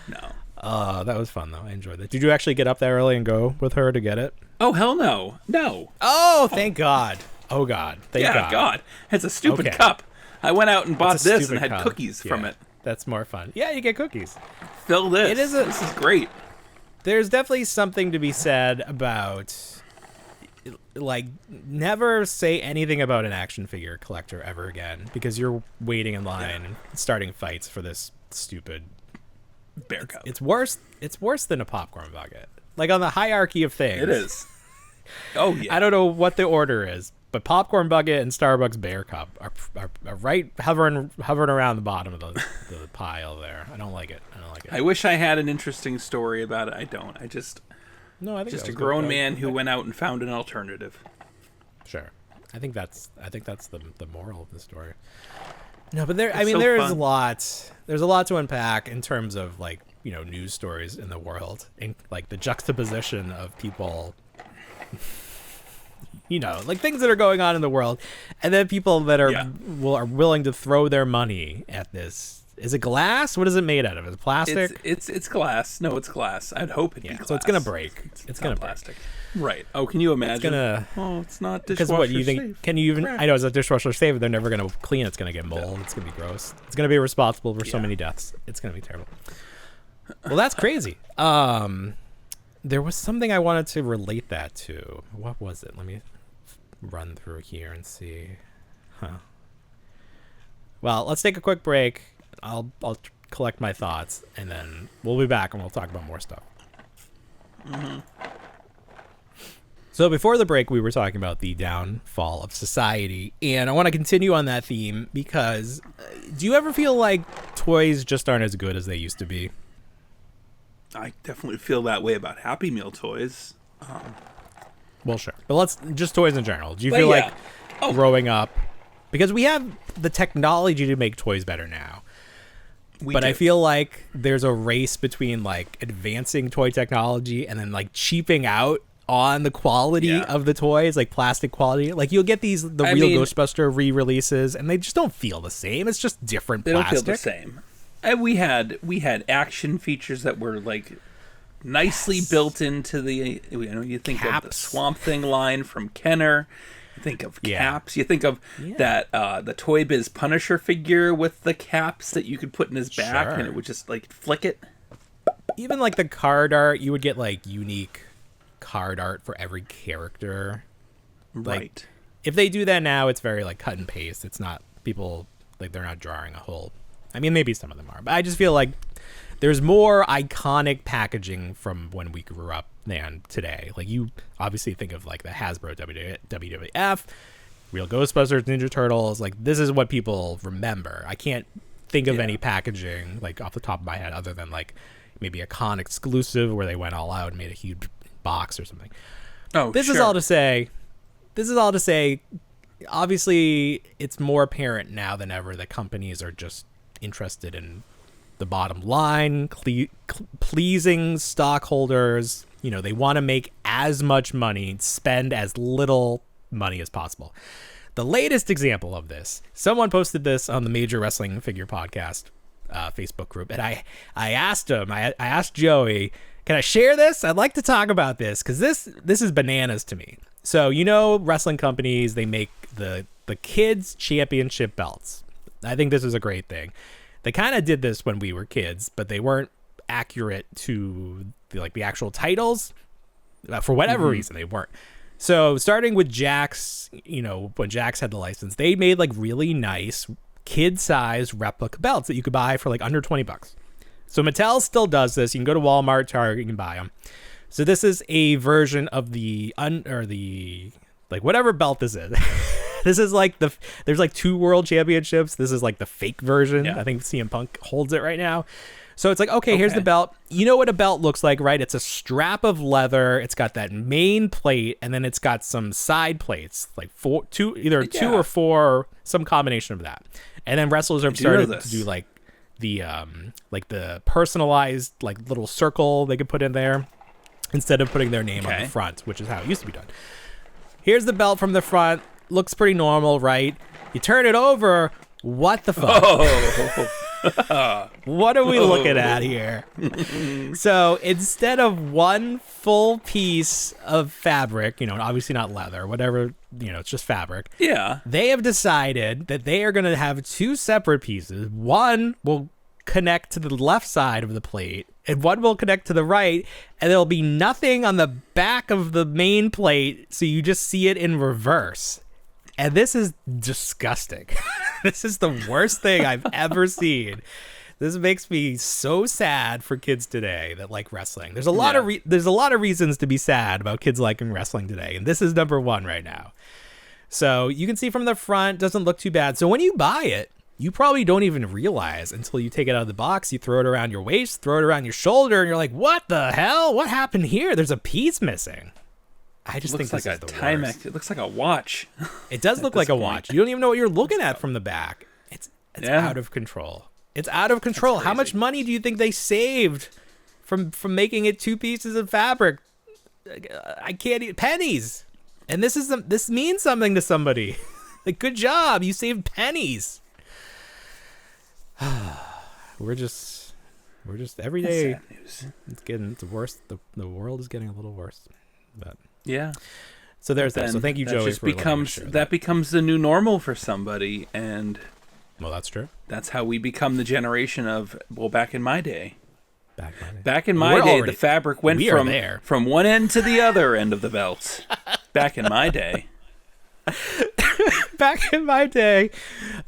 No. That was fun, though. I enjoyed that. Did you actually get up there early and go with her to get it? Oh, hell no. No. Oh, thank God. Oh, God. Thank God. Yeah, God. It's a stupid cup. I went out and bought this and had cookies from it. That's more fun. Yeah, you get cookies. Fill this. This is great. There's definitely something to be said about, like, never say anything about an action figure collector ever again, because you're waiting in line and starting fights for this stupid bear cup. It's worse than a popcorn bucket. Like on the hierarchy of things. It is. Oh, yeah. I don't know what the order is, but Popcorn Bucket and Starbucks Bear Cup are right hovering around the bottom of the pile there. I don't like it. I wish I had an interesting story about it. I don't. I think just a grown man who went out and found an alternative. Sure. I think that's the moral of the story. No, but there's a lot to unpack in terms of like, news stories in the world, and like the juxtaposition of people, like things that are going on in the world, and then people that are willing to throw their money at this. Is it glass? What is it made out of? Is it plastic? It's glass. No, it's glass. I'd hope it'd be glass. So it's gonna break. It's gonna plastic. Right. Oh, can you imagine? It's not dishwasher safe. Because what you think? Can you even? I know it's a dishwasher safe. They're never gonna clean. It's gonna get mold. It's gonna be gross. It's gonna be responsible for so many deaths. It's gonna be terrible. Well, that's crazy. There was something I wanted to relate that to. What was it? Let me run through here and see. Well, let's take a quick break. I'll collect my thoughts, and then we'll be back and we'll talk about more stuff. Mm-hmm. So before the break, we were talking about the downfall of society, and I want to continue on that theme because do you ever feel like toys just aren't as good as they used to be? I definitely feel that way about Happy Meal toys. Well, sure. But let's just toys in general. Do you feel like growing up, because we have the technology to make toys better now, but I feel like there's a race between like advancing toy technology and then like cheaping out on the quality of the toys, like plastic quality. Like you'll get the real Ghostbuster re-releases and they just don't feel the same. It's just different plastic. They don't feel the same. And we had action features that were like nicely built into the, you think of the Swamp Thing line from Kenner. You think of caps. You think of that the Toy Biz Punisher figure with the caps that you could put in his back and it would just like flick it. Even like the card art, you would get like unique card art for every character. Right. Like, if they do that now, it's very like cut and paste. It's not people like they're not drawing a whole. I mean, maybe some of them are, but I just feel like there's more iconic packaging from when we grew up than today. Like you obviously think of like the Hasbro WWF, Real Ghostbusters, Ninja Turtles. Like this is what people remember. I can't think of any packaging like off the top of my head other than like maybe a con exclusive where they went all out and made a huge box or something. This is all to say, obviously it's more apparent now than ever that companies are just interested in the bottom line, pleasing stockholders. They want to make as much money, spend as little money as possible. The latest example of this, someone posted this on the Major Wrestling Figure Podcast Facebook group, and I asked him, I asked Joey, can I share this? I'd like to talk about this because this is bananas to me. So wrestling companies, they make the kids championship belts. I think this is a great thing. They kind of did this when we were kids, but they weren't accurate to the actual titles. For whatever reason, they weren't. So starting with Jakks, when Jakks had the license, they made like really nice kid-sized replica belts that you could buy for like under $20. So Mattel still does this. You can go to Walmart, Target, you can buy them. So this is a version of the whatever belt this is. This is like there's like 2 world championships. This is like the fake version. I think CM Punk holds it right now. So it's like, okay, here's the belt. You know what a belt looks like, right? It's a strap of leather. It's got that main plate, and then it's got some side plates, like two or four, some combination of that. And then wrestlers have started to do like the personalized like little circle they could put in there instead of putting their name on the front, which is how it used to be done. Here's the belt from the front. Looks pretty normal, right? You turn it over. What the fuck? What are we looking at here? So instead of one full piece of fabric, obviously not leather, whatever, it's just fabric. Yeah. They have decided that they are going to have 2 separate pieces. One will connect to the left side of the plate, and one will connect to the right, and there'll be nothing on the back of the main plate, so you just see it in reverse. And this is disgusting. This is the worst thing I've ever seen. This makes me so sad for kids today that like wrestling. There's a lot of reasons to be sad about kids liking wrestling today, and this is number one right now. So you can see from the front, doesn't look too bad. So when you buy it, you probably don't even realize until you take it out of the box. You throw it around your waist, throw it around your shoulder, and you're like, "What the hell? What happened here? There's a piece missing." I just think this is the worst. It looks like a watch. It does look like a watch. You don't even know what you're looking at from the back. It's out of control. It's out of control. How much money do you think they saved from making it 2 pieces of fabric? I can't eat pennies. And this means something to somebody. Like, good job. You saved pennies. We're just every day. It's getting worse. The world is getting a little worse. But yeah. So there's that. So thank you, Joey, for that becomes the new normal for somebody, and well, that's true. That's how we become the generation of back in my day. Back in my day, the fabric went from one end to the other end of the belt. Back in my day. Back in my day,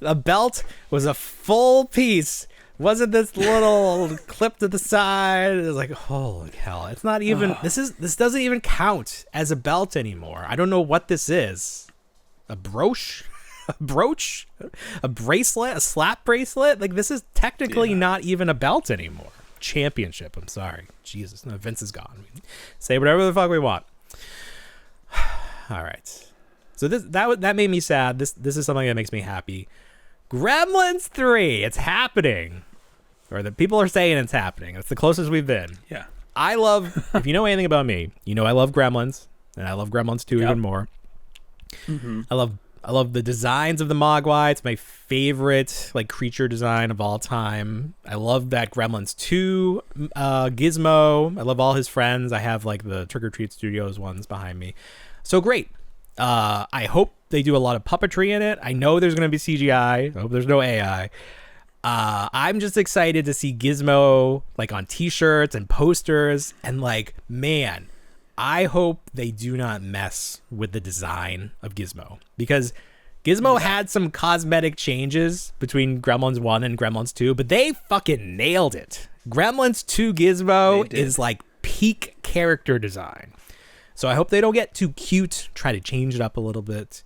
a belt was a full piece. Wasn't this little clip to the side? It was like, holy hell! It's not even. This doesn't even count as a belt anymore. I don't know what this is. A brooch, a bracelet, a slap bracelet. Like, this is technically not even a belt anymore. Championship. I'm sorry, Jesus. No, Vince is gone. We say whatever the fuck we want. All right. So that made me sad. This is something that makes me happy. Gremlins 3, it's happening. Or the people are saying it's happening. It's the closest we've been. Yeah. I love, if you know anything about me, you know I love Gremlins, and I love Gremlins 2 even more. Mm-hmm. I love the designs of the Mogwai. It's my favorite like creature design of all time. I love that Gremlins 2 Gizmo. I love all his friends. I have like the Trick or Treat Studios ones behind me. So great. I hope they do a lot of puppetry in it. I know there's going to be CGI. I hope there's no AI. I'm just excited to see Gizmo like on t-shirts and posters, and like, man, I hope they do not mess with the design of Gizmo, because Gizmo had some cosmetic changes between Gremlins 1 and Gremlins 2, but they fucking nailed it. Gremlins 2 Gizmo is like peak character design. So I hope they don't get too cute, try to change it up a little bit.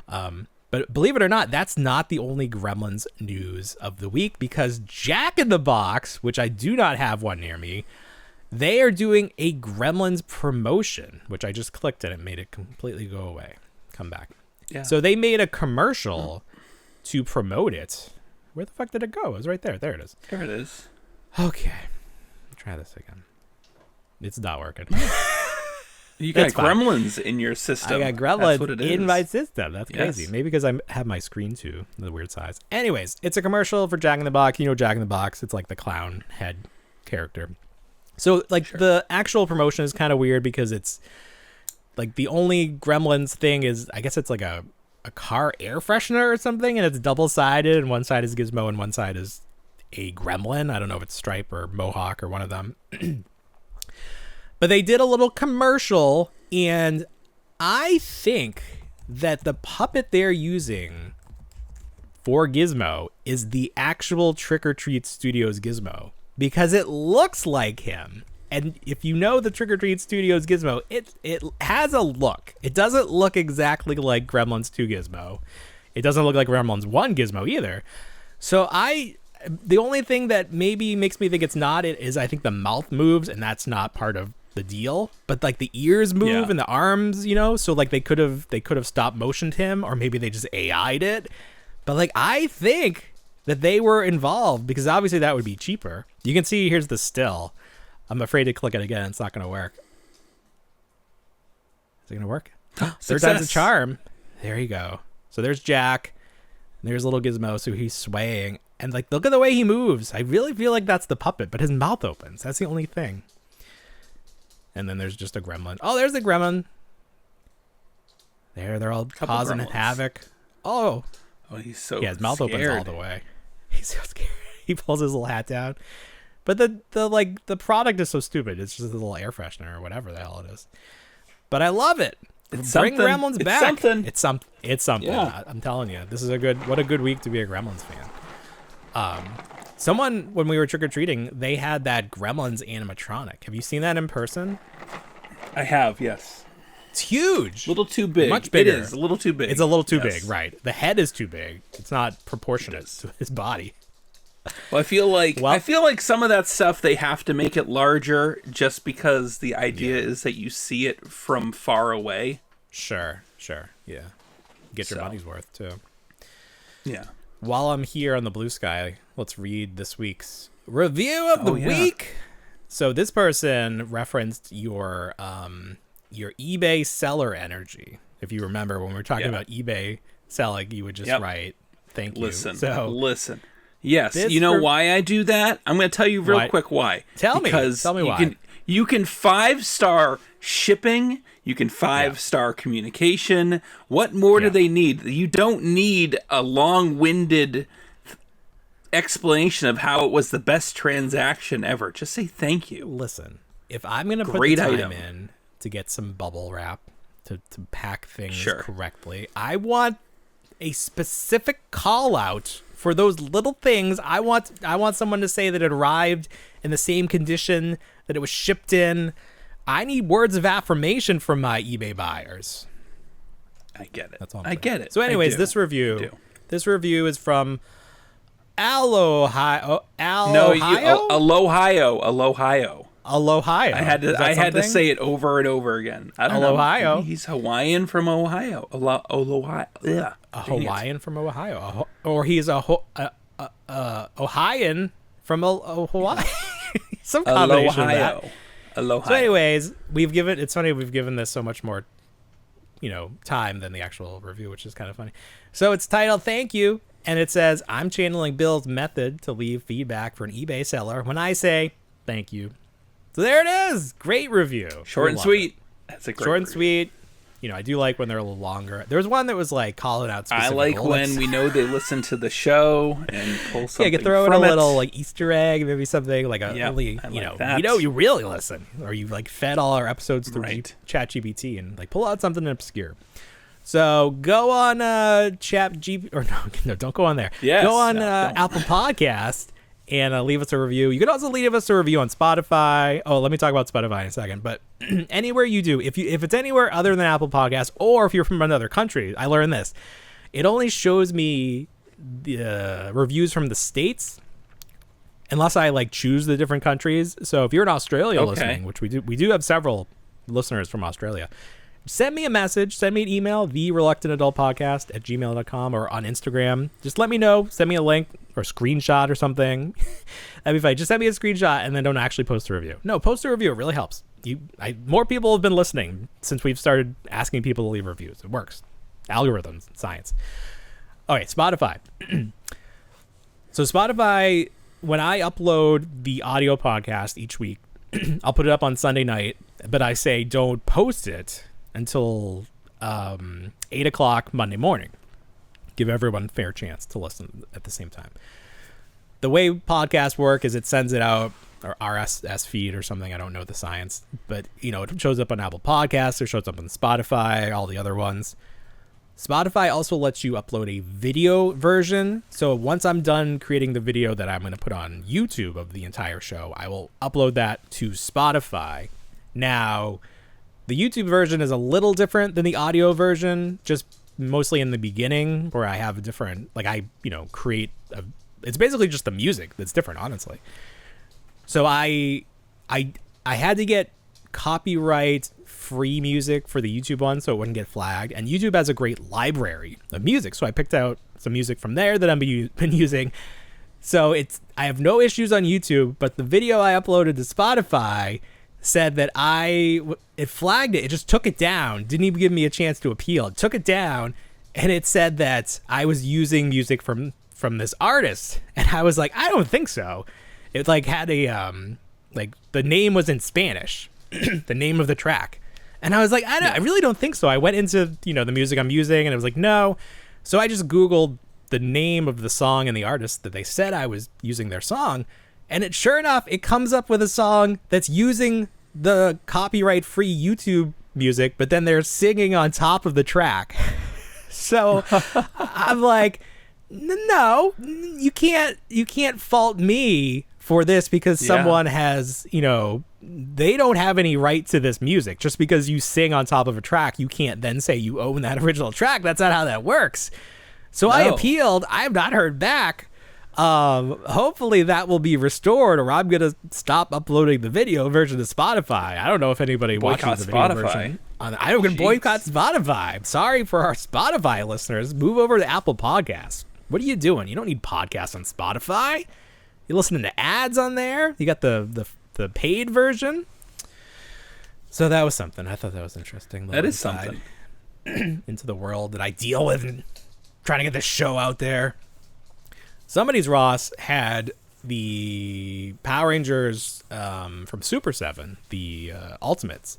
But believe it or not, that's not the only Gremlins news of the week, because Jack in the Box, which I do not have one near me, they are doing a Gremlins promotion, which I just clicked and it made it completely go away. Come back. Yeah. So they made a commercial to promote it. Where the fuck did it go? It was right there. There it is. There it is. Okay. Try this again. It's not working. You got Gremlins in your system. I got Gremlins in my system. That's crazy. Maybe because I have my screen too, the weird size. Anyways, it's a commercial for Jack in the Box. You know Jack in the Box. It's like the clown head character. So like the actual promotion is kind of weird, because it's like the only Gremlins thing is, I guess it's like a car air freshener or something, and it's double-sided, and one side is Gizmo and one side is a gremlin. I don't know if it's Stripe or Mohawk or one of them. But they did a little commercial, and I think that the puppet they're using for Gizmo is the actual Trick or Treat Studios Gizmo, because it looks like him. And if you know the Trick or Treat Studios Gizmo, it has a look. It doesn't look exactly like Gremlins 2 Gizmo. It doesn't look like Gremlins 1 Gizmo either. So the only thing that maybe makes me think it's not it is I think the mouth moves, and that's not part of the deal, but like the ears move and the arms, you know, so like they could have stop motioned him, or maybe they just AI'd it. But like, I think that they were involved, because obviously that would be cheaper. You can see here's the still. I'm afraid to click it again. It's not going to work. Is it going to work? Third time's a charm. There you go. So there's Jack. There's little Gizmo. So he's swaying, and like, look at the way he moves. I really feel like that's the puppet, but his mouth opens. That's the only thing. And then there's just a gremlin. Oh, there's the gremlin. They're all causing havoc. Oh, he's so his mouth scared. Opens all the way. He's so scared. He pulls his little hat down. But the product is so stupid. It's just a little air freshener or whatever the hell it is. But I love it. Bring Gremlins back. It's something. Yeah. I'm telling you, this is what a good week to be a Gremlins fan. Someone, when we were trick-or-treating, they had that Gremlins animatronic. Have you seen that in person? I have, yes. It's huge. A little too big. Much bigger. It is a little too big. It's a little too big, right. The head is too big. It's not proportionate to his body. Well, I feel like some of that stuff, they have to make it larger just because the idea is that you see it from far away. Sure. Yeah. Get your money's worth, too. Yeah. While I'm here on the blue sky, let's read this week's review of the week. So this person referenced your eBay seller energy. If you remember, when we were talking about eBay selling, you would just write, thank you. Listen. Yes, you know why I do that? I'm going to tell you real quick why. Tell me why. You can 5-star shipping. You can 5-star communication. What more do they need? You don't need a long-winded explanation of how it was the best transaction ever. Just say thank you. Listen, if I'm going to put the time in to get some bubble wrap to pack things correctly, I want a specific call out for those little things. I want someone to say that it arrived in the same condition that it was shipped in. I need words of affirmation from my eBay buyers. I get it. That's all. I get it. So, anyways, this review is from Alohio. Alohio. I had to say it over and over again. I don't know. Maybe he's Hawaiian from Ohio. A Hawaiian from Ohio, or he's a Ohioan from Hawaii. Some combination of that. Aloha. So, anyways, we've given this so much more, time than the actual review, which is kind of funny. So it's titled "Thank You," and it says, "I'm channeling Bill's method to leave feedback for an eBay seller when I say thank you." So there it is. Great review. Short and sweet. That's a great short and sweet. I do like when they're a little longer. There was one that was like calling out specific I like bullets. when we know they listen to the show and pull something. Yeah, you could throw in a little like Easter egg, maybe something like a really, you really listen, or you like fed all our episodes through ChatGPT and like pull out something obscure. So go on no, don't go on there. Yes, go on Apple Podcast and leave us a review. You can also leave us a review on Spotify. Oh, let me talk about Spotify in a second. But anywhere you do, if it's anywhere other than Apple Podcasts, or if you're from another country, I learned this. It only shows me the reviews from the States, unless I like choose the different countries. So if you're in Australia listening, which we do have several listeners from Australia, send me a message, send me an email, thereluctantadultpodcast@gmail.com, or on Instagram. Just let me know, send me a link or a screenshot or something. That'd be fine. Just send me a screenshot and then don't actually post a review. No, post a review. It really helps. More people have been listening since we've started asking people to leave reviews. It works. Algorithms, science. Okay, Spotify. So Spotify, when I upload the audio podcast each week, I'll put it up on Sunday night, but I say don't post it until 8 o'clock Monday morning. Give everyone a fair chance to listen at the same time. The way podcasts work is it sends it out, or RSS feed or something. I don't know the science, but it shows up on Apple Podcasts, it shows up on Spotify, all the other ones. Spotify also lets you upload a video version. So once I'm done creating the video that I'm going to put on YouTube of the entire show, I will upload that to Spotify. Now, the YouTube version is a little different than the audio version, just mostly in the beginning, where I have a different, create it's basically just the music that's different, honestly. So I had to get copyright free music for the YouTube one so it wouldn't get flagged, and YouTube has a great library of music, so I picked out some music from there that I've been using. So I have no issues on YouTube, but the video I uploaded to Spotify said that it flagged it. It just took it down. Didn't even give me a chance to appeal. It took it down, and it said that I was using music from this artist, and I was like, I don't think so. It had a the name was in Spanish, the name of the track, and I was like, I really don't think so. I went into the music I'm using, and it was like, no. So I just Googled the name of the song and the artist that they said I was using their song. And sure enough, it comes up with a song that's using the copyright-free YouTube music, but then they're singing on top of the track. So I'm like, No, you can't fault me for this because someone has, they don't have any right to this music. Just because you sing on top of a track, you can't then say you own that original track. That's not how that works. So I appealed. I have not heard back. Hopefully that will be restored, or I'm gonna stop uploading the video version to Spotify. I don't know if anybody watches the video version. I'm gonna boycott Spotify. I'm sorry for our Spotify listeners. Move over to Apple Podcasts. What are you doing? You don't need podcasts on Spotify. You're listening to ads on there. You got the paid version. So that was something. I thought that was interesting. That is something. Into the world that I deal with and trying to get this show out there. Somebody's Ross had the Power Rangers from Super 7, the Ultimates,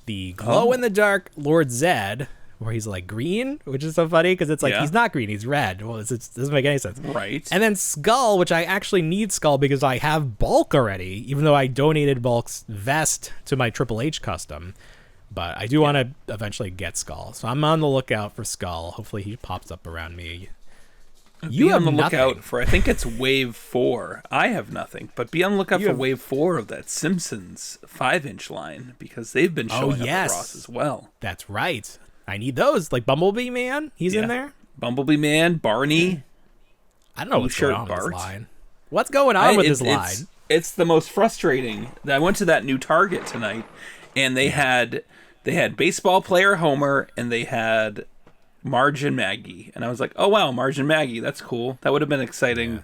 the glow-in-the-dark Lord Zed, where he's like green, which is so funny because it's like he's not green, he's red. Well, it doesn't make any sense. Right. And then Skull, which I actually need Skull because I have Bulk already, even though I donated Bulk's vest to my Triple H custom. But I do want to eventually get Skull. So I'm on the lookout for Skull. Hopefully he pops up around me. You be on the lookout for, I think it's Wave 4. I have nothing, but be on the lookout for Wave 4 of that Simpsons 5-inch line because they've been showing up at Ross as well. That's right. I need those. Like Bumblebee Man, he's in there. Bumblebee Man, Barney. I don't know what's going on with this line. What's going on with this line? It's the most frustrating. I went to that new Target tonight, and they had baseball player Homer, and they had Marge and Maggie, and I was like, oh wow, Marge and Maggie, that's cool. That would have been exciting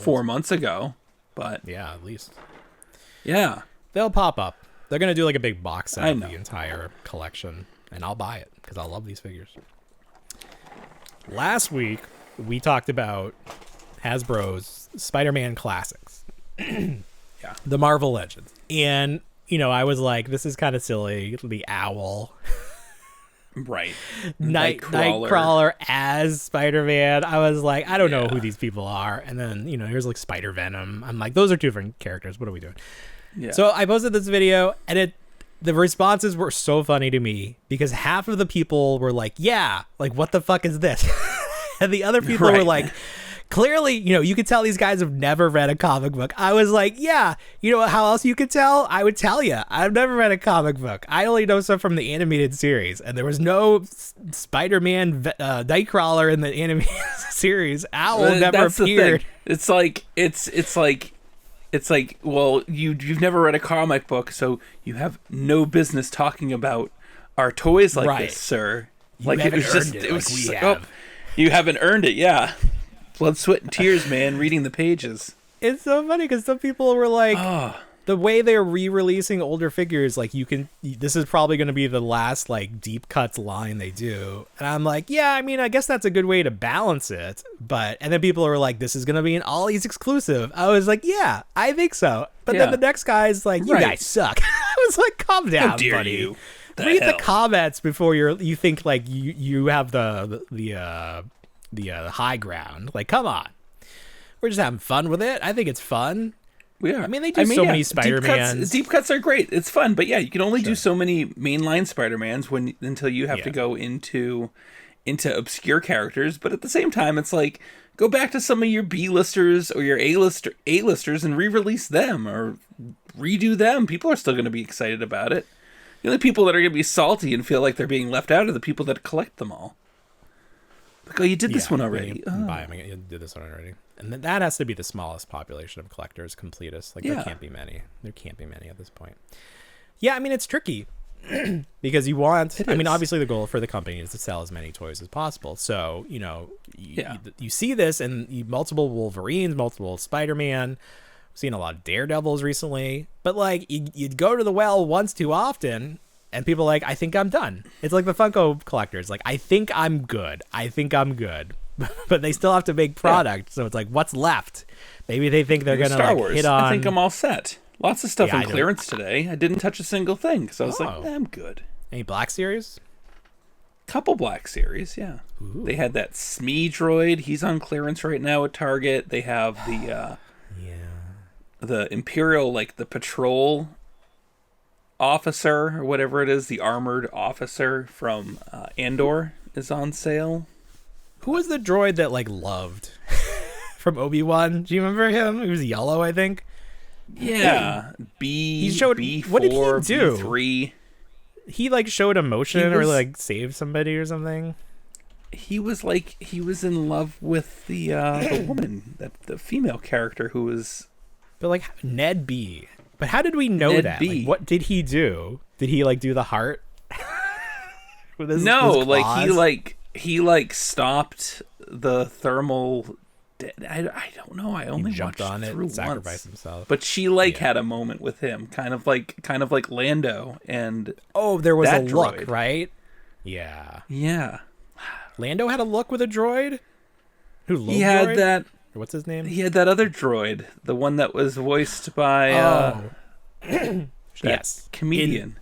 4 months ago, but at least they'll pop up. They're gonna do like a big box set of the entire collection, and I'll buy it because I love these figures. Last week we talked about Hasbro's Spider-Man classics, the Marvel Legends, and I was like, this is kind of silly. The owl. Right. Nightcrawler as Spider-Man. I was like, I don't know who these people are. And then, here's like Spider-Venom. I'm like, those are two different characters. What are we doing? Yeah. So I posted this video and the responses were so funny to me because half of the people were like, like what the fuck is this? And the other people were like, clearly, you could tell these guys have never read a comic book. I was like, how else you could tell? I would tell you. I've never read a comic book. I only know stuff from the animated series, and there was no Spider-Man Nightcrawler in the animated series. Owl never appeared. It's like, well, you've never read a comic book, so you have no business talking about our toys like this, sir. You haven't earned it, Blood, sweat, and tears, man, reading the pages. It's so funny because some people were like, the way they're re-releasing older figures, like this is probably going to be the last like deep cuts line they do. And I'm like, I guess that's a good way to balance it. And then people are like, this is going to be an Ollie's exclusive. I was like, I think so. But then the next guy's like, you guys suck. I was like, calm down, how dare buddy. You? Read the comments before you think like you have the high ground. Like, come on, we're just having fun with it. I think it's fun. We are. They do so many Spider-Mans. Deep cuts are great. It's fun, but you can only do so many mainline Spider-Mans until you have to go into obscure characters. But at the same time, it's like, go back to some of your B-listers or your A-listers and re-release them or redo them. People are still going to be excited about it. The only people that are going to be salty and feel like they're being left out are the people that collect them all. Like, you did this one already. You did this one already. And that has to be the smallest population of collectors, completists. Like, there can't be many. There can't be many at this point. Yeah, it's tricky. Because you want... obviously the goal for the company is to sell as many toys as possible. So, you see this and multiple Wolverines, multiple Spider-Man. I've seen a lot of Daredevils recently. But, like, you'd go to the well once too often... And people are like, I think I'm done. It's like the Funko collectors. Like, I think I'm good. But they still have to make product. So it's like, what's left? Maybe they think they're going to hit on... I think I'm all set. Lots of stuff on clearance today. I didn't touch a single thing. So I was like, I'm good. Any Black Series? Couple Black Series, yeah. Ooh. They had that Smee droid. He's on clearance right now at Target. They have the Imperial, like the patrol... officer or whatever it is, the armored officer from Andor is on sale. Who was the droid that like loved from Obi-Wan? Do you remember him? He was yellow, I think. Yeah. He showed B4, what did he do? B3. He like showed emotion or like saved somebody or something. He was in love with the woman, the female character who was. But like Ned B. But how did we know Ned that? B. Like, what did he do? Did he like do the heart? With his, no, his like he stopped the thermal. I don't know. I only jumped watched on it, through sacrificed once. himself. But she had a moment with him, kind of like Lando and. Oh, there was a droid. look, right? Yeah. Yeah. Lando had a look with a droid. He had droid? that. What's his name? He had that other droid, the one that was voiced by. Yes, comedian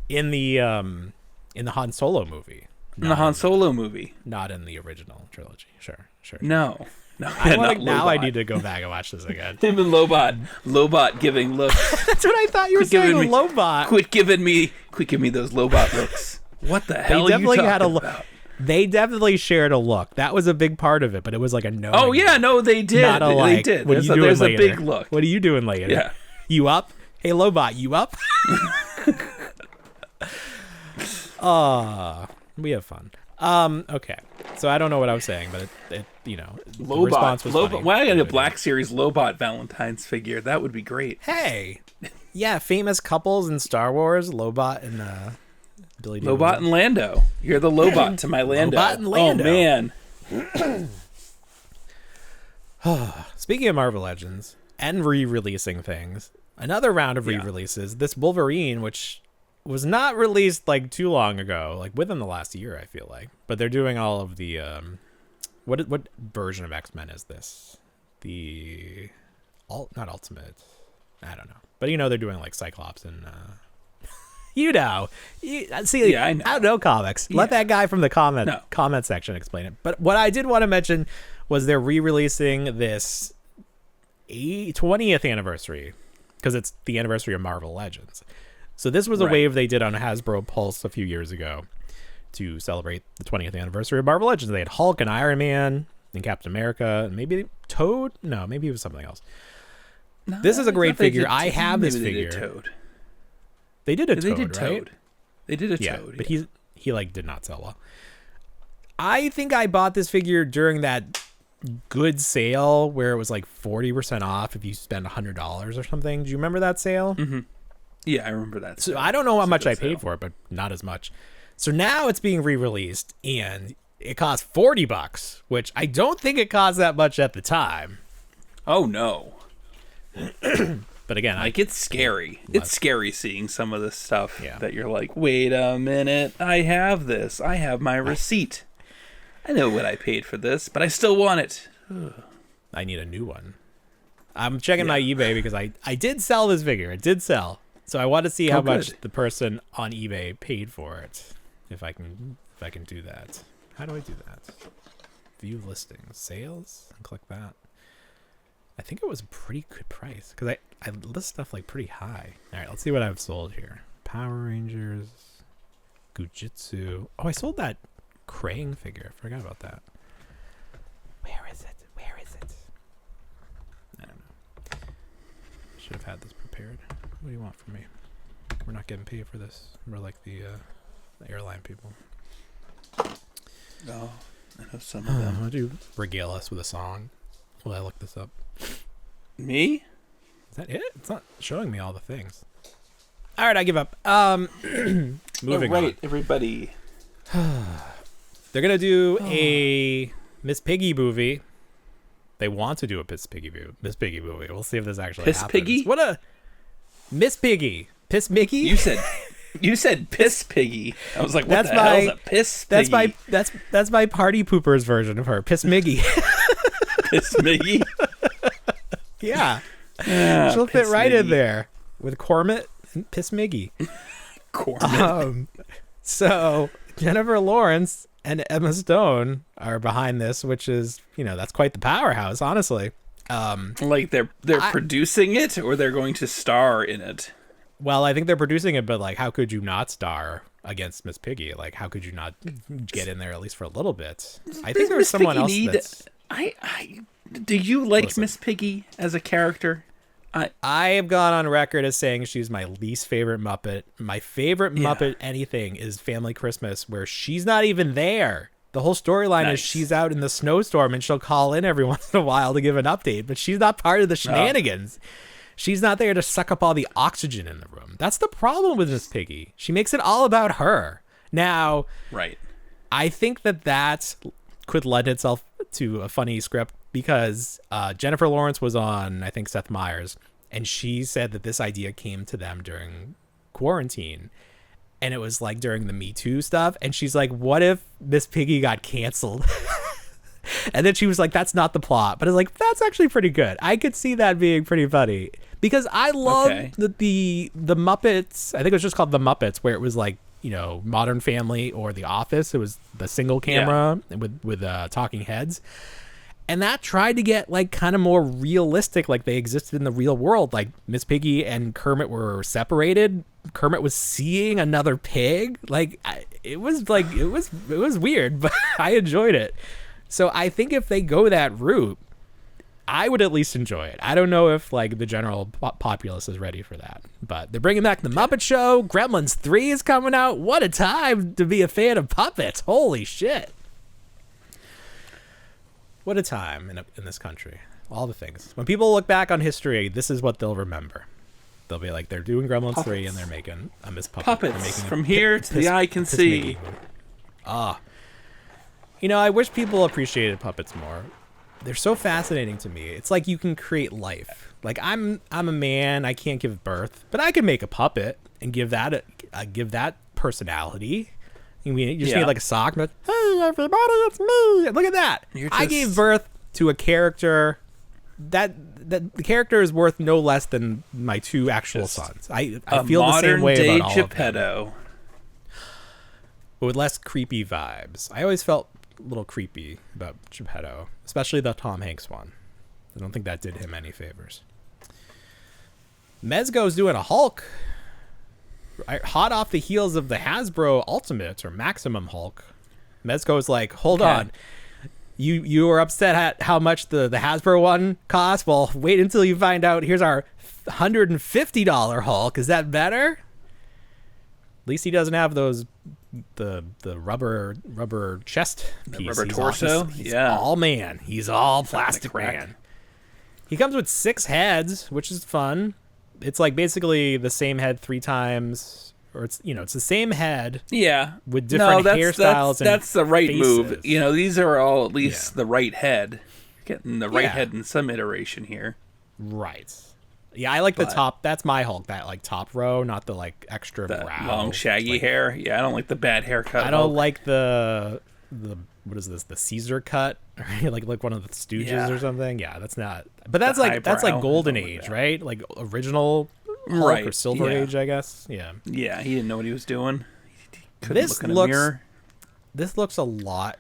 in the Han Solo movie. In the Han Solo movie, not in the original trilogy. Sure. No. Now I need to go back and watch this again. Him and Lobot giving looks. That's what I thought you were saying. Lobot. Quit giving me those Lobot looks. What the hell are you talking about? They definitely shared a look. That was a big part of it, but it was like a no. Oh yeah, no, they did. Not a like. They did. There's a big look. What are you doing later? Yeah. You up? Hey, Lobot, you up? We have fun. Okay. So I don't know what I was saying, but it the response was funny. Why not a Black Series Lobot Valentine's figure? That would be great. Hey. Yeah, famous couples in Star Wars, Lobot and Billy Dee Lobot and Lando. You're the Lobot to my Lando. Lobot and Lando. Oh man. Speaking of Marvel Legends and re-releasing things, another round of re-releases. This Wolverine, which was not released like too long ago, like within the last year, I feel like. But they're doing all of the what version of X-Men is this? The not Ultimate. I don't know. But they're doing like Cyclops and I know. I don't know comics. Let that guy from the comment section explain it. But what I did want to mention was they're re-releasing this 20th anniversary, because it's the anniversary of Marvel Legends. So this was a wave they did on Hasbro Pulse a few years ago to celebrate the 20th anniversary of Marvel Legends. They had Hulk and Iron Man and Captain America and maybe Toad. No, maybe it was something else. No, this is a great figure. I have this figure. Toad. They did a Toad, They did right? Toad. They did a Toad. But he like did not sell well. I think I bought this figure during that good sale where it was like 40% off if you spend $100 or something. Do you remember that sale? Mm-hmm. Yeah, I remember that. So I don't know how much I paid for it, but not as much. So now it's being re-released and it costs $40, which I don't think it cost that much at the time. Oh no. But again, it's scary. It's scary seeing some of this stuff that you're like, wait a minute, I have this. I have my receipt. I know what I paid for this, but I still want it. I need a new one. I'm checking my eBay because I did sell this figure. It did sell. So I want to see how much the person on eBay paid for it. If I can do that. How do I do that? View listings, sales, and click that. I think it was a pretty good price because I list stuff like pretty high. All right, let's see what I've sold here. Power Rangers, Gujitsu. Oh, I sold that Krang figure. I forgot about that. Where is it? I don't know. Should have had this prepared. What do you want from me? We're not getting paid for this. We're like the airline people. No, I know some of them. Why don't you regale us with a song while I look this up? Me? Is that it? It's not showing me all the things. All right, I give up. Moving on. Everybody. They're going to do a Miss Piggy movie. They want to do a Miss Piggy movie. We'll see if this actually happens. Piss Piggy? What a Miss Piggy. Piss Mickey? You said Piss Piggy. I was like, what the hell is a Piss Piggy? That's my Party Poopers version of her. Piss Miggy. Piss Miggy? Yeah. She'll fit right in there with Cormit and Piss Miggy. Cormit. So Jennifer Lawrence and Emma Stone are behind this, which is, that's quite the powerhouse, honestly. Like they're producing it, or they're going to star in it? Well, I think they're producing it, but like, how could you not star against Miss Piggy? Like, how could you not get in there at least for a little bit? I think there's someone else that's... Do you like Miss Piggy as a character? I have gone on record as saying she's my least favorite Muppet. My favorite Muppet anything is Family Christmas, where she's not even there. The whole storyline is she's out in the snowstorm and she'll call in every once in a while to give an update, but she's not part of the shenanigans. She's not there to suck up all the oxygen in the room. That's the problem with Miss Piggy. She makes it all about her. Now, I think that could lend itself to a funny script because Jennifer Lawrence was on, I think, Seth Meyers, and she said that this idea came to them during quarantine. And it was like during the Me Too stuff. And she's like, what if Miss Piggy got canceled? And then she was like, that's not the plot. But I was like, that's actually pretty good. I could see that being pretty funny. Because I love the Muppets. I think it was just called The Muppets, where it was like, you know, Modern Family or The Office. It was the single camera with talking heads. And that tried to get like kind of more realistic, like they existed in the real world. Like Miss Piggy and Kermit were separated. Kermit was seeing another pig. Like it was weird, but I enjoyed it. So I think if they go that route, I would at least enjoy it. I don't know if like the general populace is ready for that, but they're bringing back the Muppet Show. Gremlins 3 is coming out. What a time to be a fan of puppets. Holy shit. What a time in this country. All the things. When people look back on history, this is what they'll remember. They'll be like, they're doing Gremlins 3 and they're making a Miss Puppet. Puppets from here to the eye can see. You know, I wish people appreciated puppets more. They're so fascinating to me. It's like you can create life. Like I'm a man, I can't give birth, but I can make a puppet and give that personality. You mean you just need like a sock, but hey everybody, it's me. Look at that. I gave birth to a character that the character is worth no less than my two actual sons. I feel the same way about all Geppetto. of them. But with less creepy vibes. I always felt a little creepy about Geppetto, especially the Tom Hanks one. I don't think that did him any favors. Mezco's doing a Hulk. Hot off the heels of the Hasbro Ultimate or Maximum Hulk. Mezco's like, hold on. You were upset at how much the Hasbro one cost? Well, wait until you find out. Here's our $150 Hulk. Is that better? At least he doesn't have those the rubber chest piece. Rubber torso. He's all man. He's all plastic man. He comes with 6 heads, which is fun. It's like basically the same head 3 times, or it's the same head. Yeah, with different hairstyles. That's the right faces. Move. You know, these are all at least the right head. Getting the right head in some iteration here. Right. Yeah, I like the top. That's my Hulk. That like top row, not the like extra brow, long shaggy hair. Yeah, I don't like the bad haircut. I don't like the what is this? The Caesar cut, like one of the Stooges or something. Yeah, that's not. But that's like Golden Age, right? Like original Hulk or Silver Age, I guess. Yeah. Yeah, he didn't know what he was doing. He couldn't look in a mirror. This looks a lot.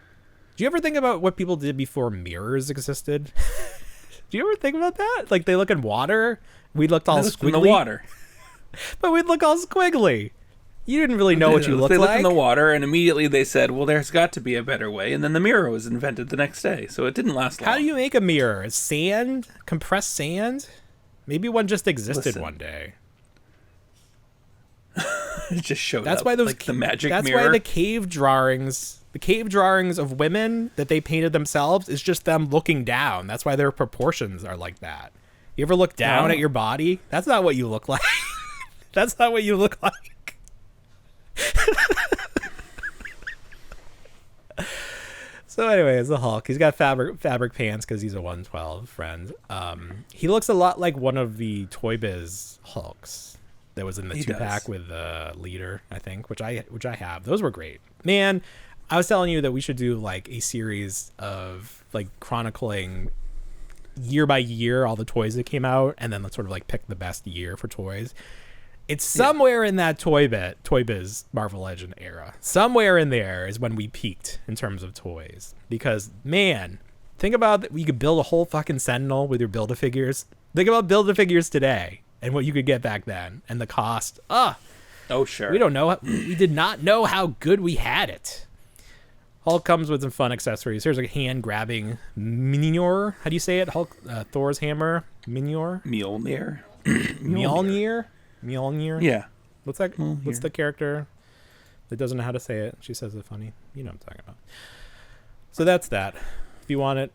Do you ever think about what people did before mirrors existed? Do you ever think about that? Like they look in water. We looked all squiggly. In the water. But we'd look all squiggly. You didn't really know what you looked like. They looked in the water, and immediately they said, well, there's got to be a better way. And then the mirror was invented the next day, so it didn't last long. How do you make a mirror? Is sand? Compressed sand? Maybe one just existed one day. It just showed that's up why those, like the magic mirror. That's why the cave drawings of women that they painted themselves is just them looking down. That's why their proportions are like that. You ever look down at your body? That's not what you look like. That's not what you look like. So anyways, the Hulk. He's got fabric pants because he's a 112 friend. He looks a lot like one of the Toy Biz Hulks that was in the 2-pack with the leader, I think, which I have. Those were great. Man, I was telling you that we should do like a series of like chronicling year by year all the toys that came out, and then let's sort of like pick the best year for toys. It's somewhere in that Toy Biz Marvel Legend era. Somewhere in there is when we peaked in terms of toys. Because, man, think about that. You could build a whole fucking Sentinel with your Build-A-Figures. Think about Build-A-Figures today. and what you could get back then, and the cost. Oh, sure. We did not know how good we had it. Hulk comes with some fun accessories. Here's a hand-grabbing Mjolnir. How do you say it? Hulk, Thor's hammer. Mjolnir. Mjolnir. Yeah. What's that? What's the character that doesn't know how to say it? She says it funny. You know what I'm talking about. So that's that. If you want it,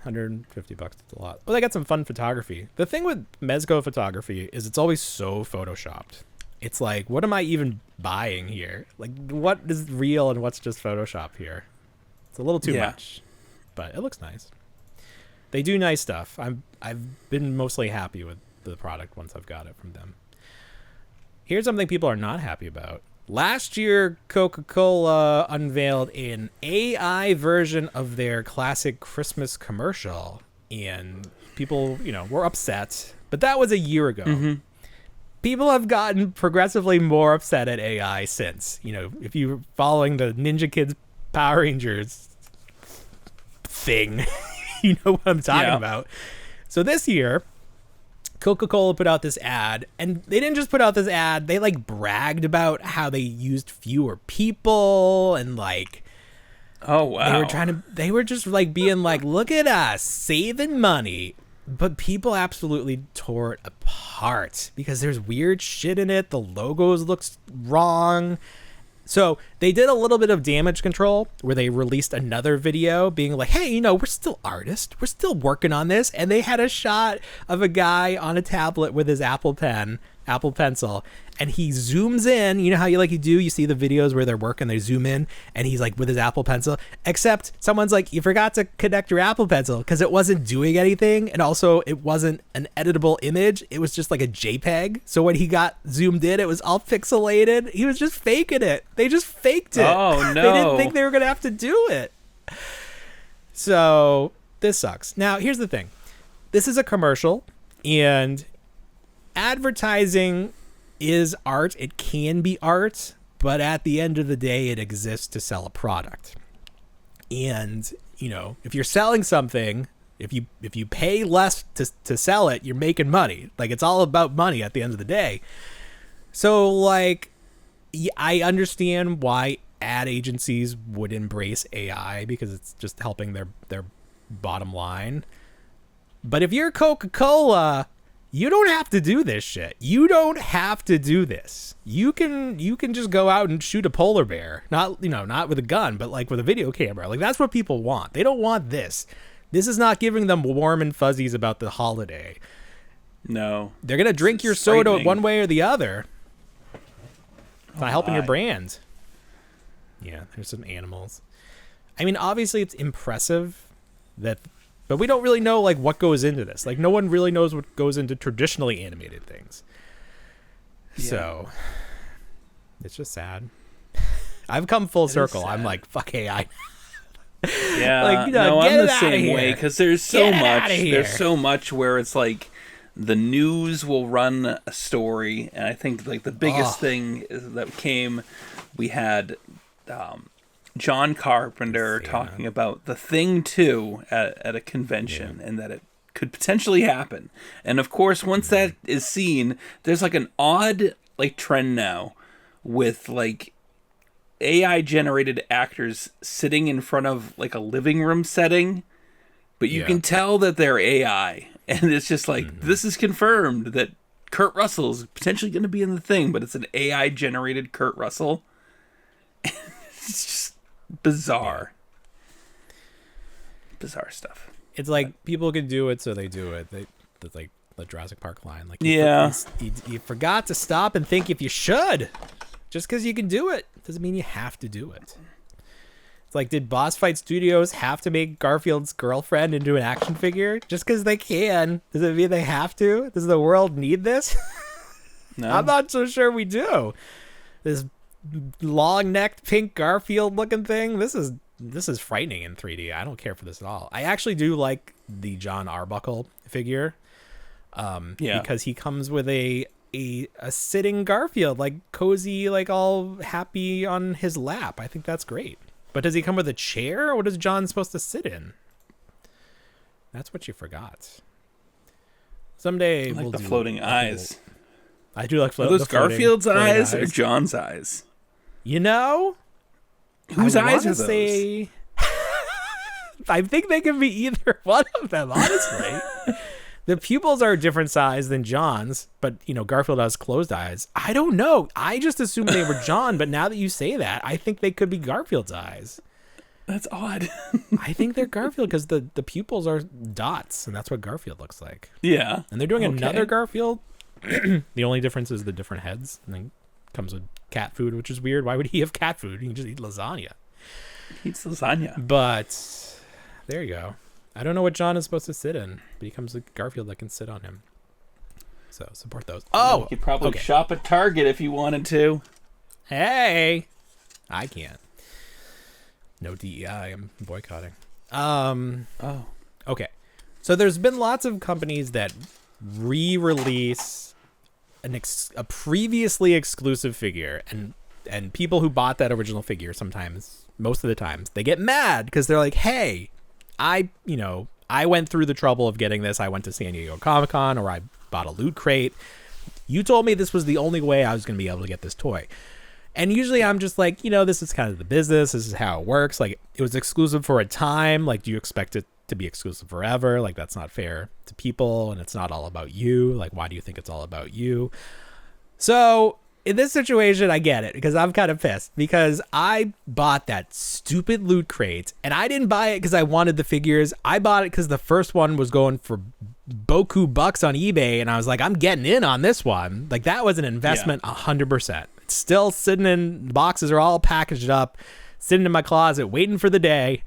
$150. It's a lot. Well, they got some fun photography. The thing with Mezco photography is it's always so photoshopped. It's like, what am I even buying here? Like, what is real and what's just Photoshop here? It's a little too much, but it looks nice. They do nice stuff. I've been mostly happy with the product once I've got it from them. Here's something people are not happy about. Last year, Coca-Cola unveiled an AI version of their classic Christmas commercial, and people, were upset. But that was a year ago. Mm-hmm. People have gotten progressively more upset at AI since. If you're following the Ninja Kids Power Rangers thing, you know what I'm talking about. So this year, Coca-Cola put out this ad, and they didn't just put out this ad, they bragged about how they used fewer people, and oh wow, they were just being look at us saving money. But people absolutely tore it apart because there's weird shit in it. The logos looks wrong. So they did a little bit of damage control where they released another video being like, hey, we're still artists. We're still working on this. And they had a shot of a guy on a tablet with his Apple Pencil. And he zooms in. You know how you see the videos where they're working, they zoom in, and he's with his Apple Pencil. Except someone's you forgot to connect your Apple Pencil because it wasn't doing anything. And also it wasn't an editable image. It was just a JPEG. So when he got zoomed in, it was all pixelated. He was just faking it. They just faked it. Oh, no. They didn't think they were going to have to do it. So this sucks. Now, here's the thing. This is a commercial, and advertising is art. It can be art, but at the end of the day, it exists to sell a product. And if you're selling something, if you pay less to sell it, you're making money. It's all about money at the end of the day. So I understand why ad agencies would embrace AI because it's just helping their bottom line. But if you're Coca-Cola, you don't have to do this shit. You don't have to do this. You can just go out and shoot a polar bear. Not with a gun, but with a video camera. That's what people want. They don't want this. This is not giving them warm and fuzzies about the holiday. No. They're going to drink your soda one way or the other. It's not helping your brand. Yeah, there's some animals. I mean, obviously it's impressive but we don't really know what goes into this. No one really knows what goes into traditionally animated things. Yeah. So it's just sad. I've come full circle. I'm fuck AI. Yeah, I'm the same way because there's so much. There's so much where it's the news will run a story, and I think the biggest thing is that we had John Carpenter talking about The Thing 2 at a convention, and that it could potentially happen. And of course, once that is seen, there's an odd trend now with AI generated actors sitting in front of a living room setting, but you can tell that they're AI, and it's just this is confirmed that Kurt Russell's potentially going to be in The Thing, but it's an AI generated Kurt Russell. It's just bizarre stuff. It's people can do it, so they do it. That's the Jurassic Park line. You forgot to stop and think if you should. Just because you can do it doesn't mean you have to do it. It's did Boss Fight Studios have to make Garfield's girlfriend into an action figure? Just because they can, does it mean they have to? Does the world need this? No. I'm not so sure we do. This long-necked pink Garfield looking thing, this is frightening in 3D. I don't care for this at all. I actually do like the John Arbuckle figure because he comes with a sitting Garfield, cozy, all happy on his lap. I think that's great. But does he come with a chair, or what is John supposed to sit in? That's what you forgot. Someday we'll do floating eyes. I do like Are those Garfield's eyes or John's eyes? You know, whose eyes are those? I think they can be either one of them, honestly. The pupils are a different size than John's, but, you know, Garfield has closed eyes. I don't know. I just assumed they were John, but now that you say that, I think they could be Garfield's eyes. That's odd. I think they're Garfield because the pupils are dots, and that's what Garfield looks like. Yeah. And they're doing another Garfield. The only difference is the different heads. And then comes with cat food, which is weird. Why would he have cat food? He can just eat lasagna. He eats lasagna. But there you go. I don't know what John is supposed to sit in, but he comes with Garfield that can sit on him. So support those. Oh, you could probably shop at Target if you wanted to. Hey, I can't. No DEI. I'm boycotting. Okay. So there's been lots of companies that re-release a previously exclusive figure, and people who bought that original figure sometimes, most of the times, they get mad because they're like, hey, I went through the trouble of getting this. I went to San Diego Comic-Con, or I bought a loot crate. You told me this was the only way I was going to be able to get this toy. And usually I'm just like, this is kind of the business. This is how it works. Like, it was exclusive for a time. Like, do you expect it to be exclusive forever? Like, that's not fair to people, and it's not all about you. Like, why do you think it's all about you? So in this situation, I get it, because I'm kind of pissed because I bought that stupid loot crate, and I didn't buy it because I wanted the figures. I bought it because the first one was going for boku bucks on eBay, and I was like, I'm getting in on this one. Like, that was an investment 100%. It's still sitting in, the boxes are all packaged up, sitting in my closet, waiting for the day.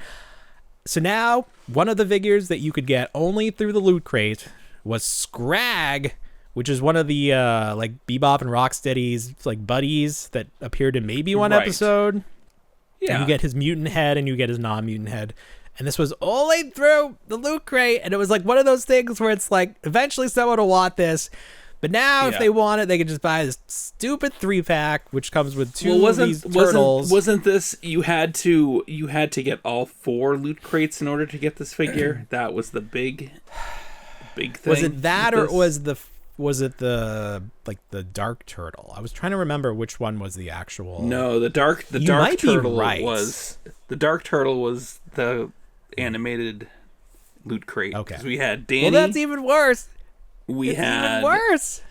So now, one of the figures that you could get only through the loot crate was Scrag, which is one of the like Bebop and Rocksteady's like buddies that appeared in maybe one episode. Yeah. And you get his mutant head and you get his non-mutant head. And this was only through the loot crate. And it was like one of those things where it's like, eventually someone will want this. But now if they want it, they can just buy this stupid 3-pack, which comes with two of these turtles. Wasn't this, you had to get all 4 loot crates in order to get this figure? That was the big thing. Was it that, or was it the dark turtle? I was trying to remember which one was the actual. No, the dark turtle was the animated loot crate. Okay, because we had Danny. Well, that's even worse. Even worse.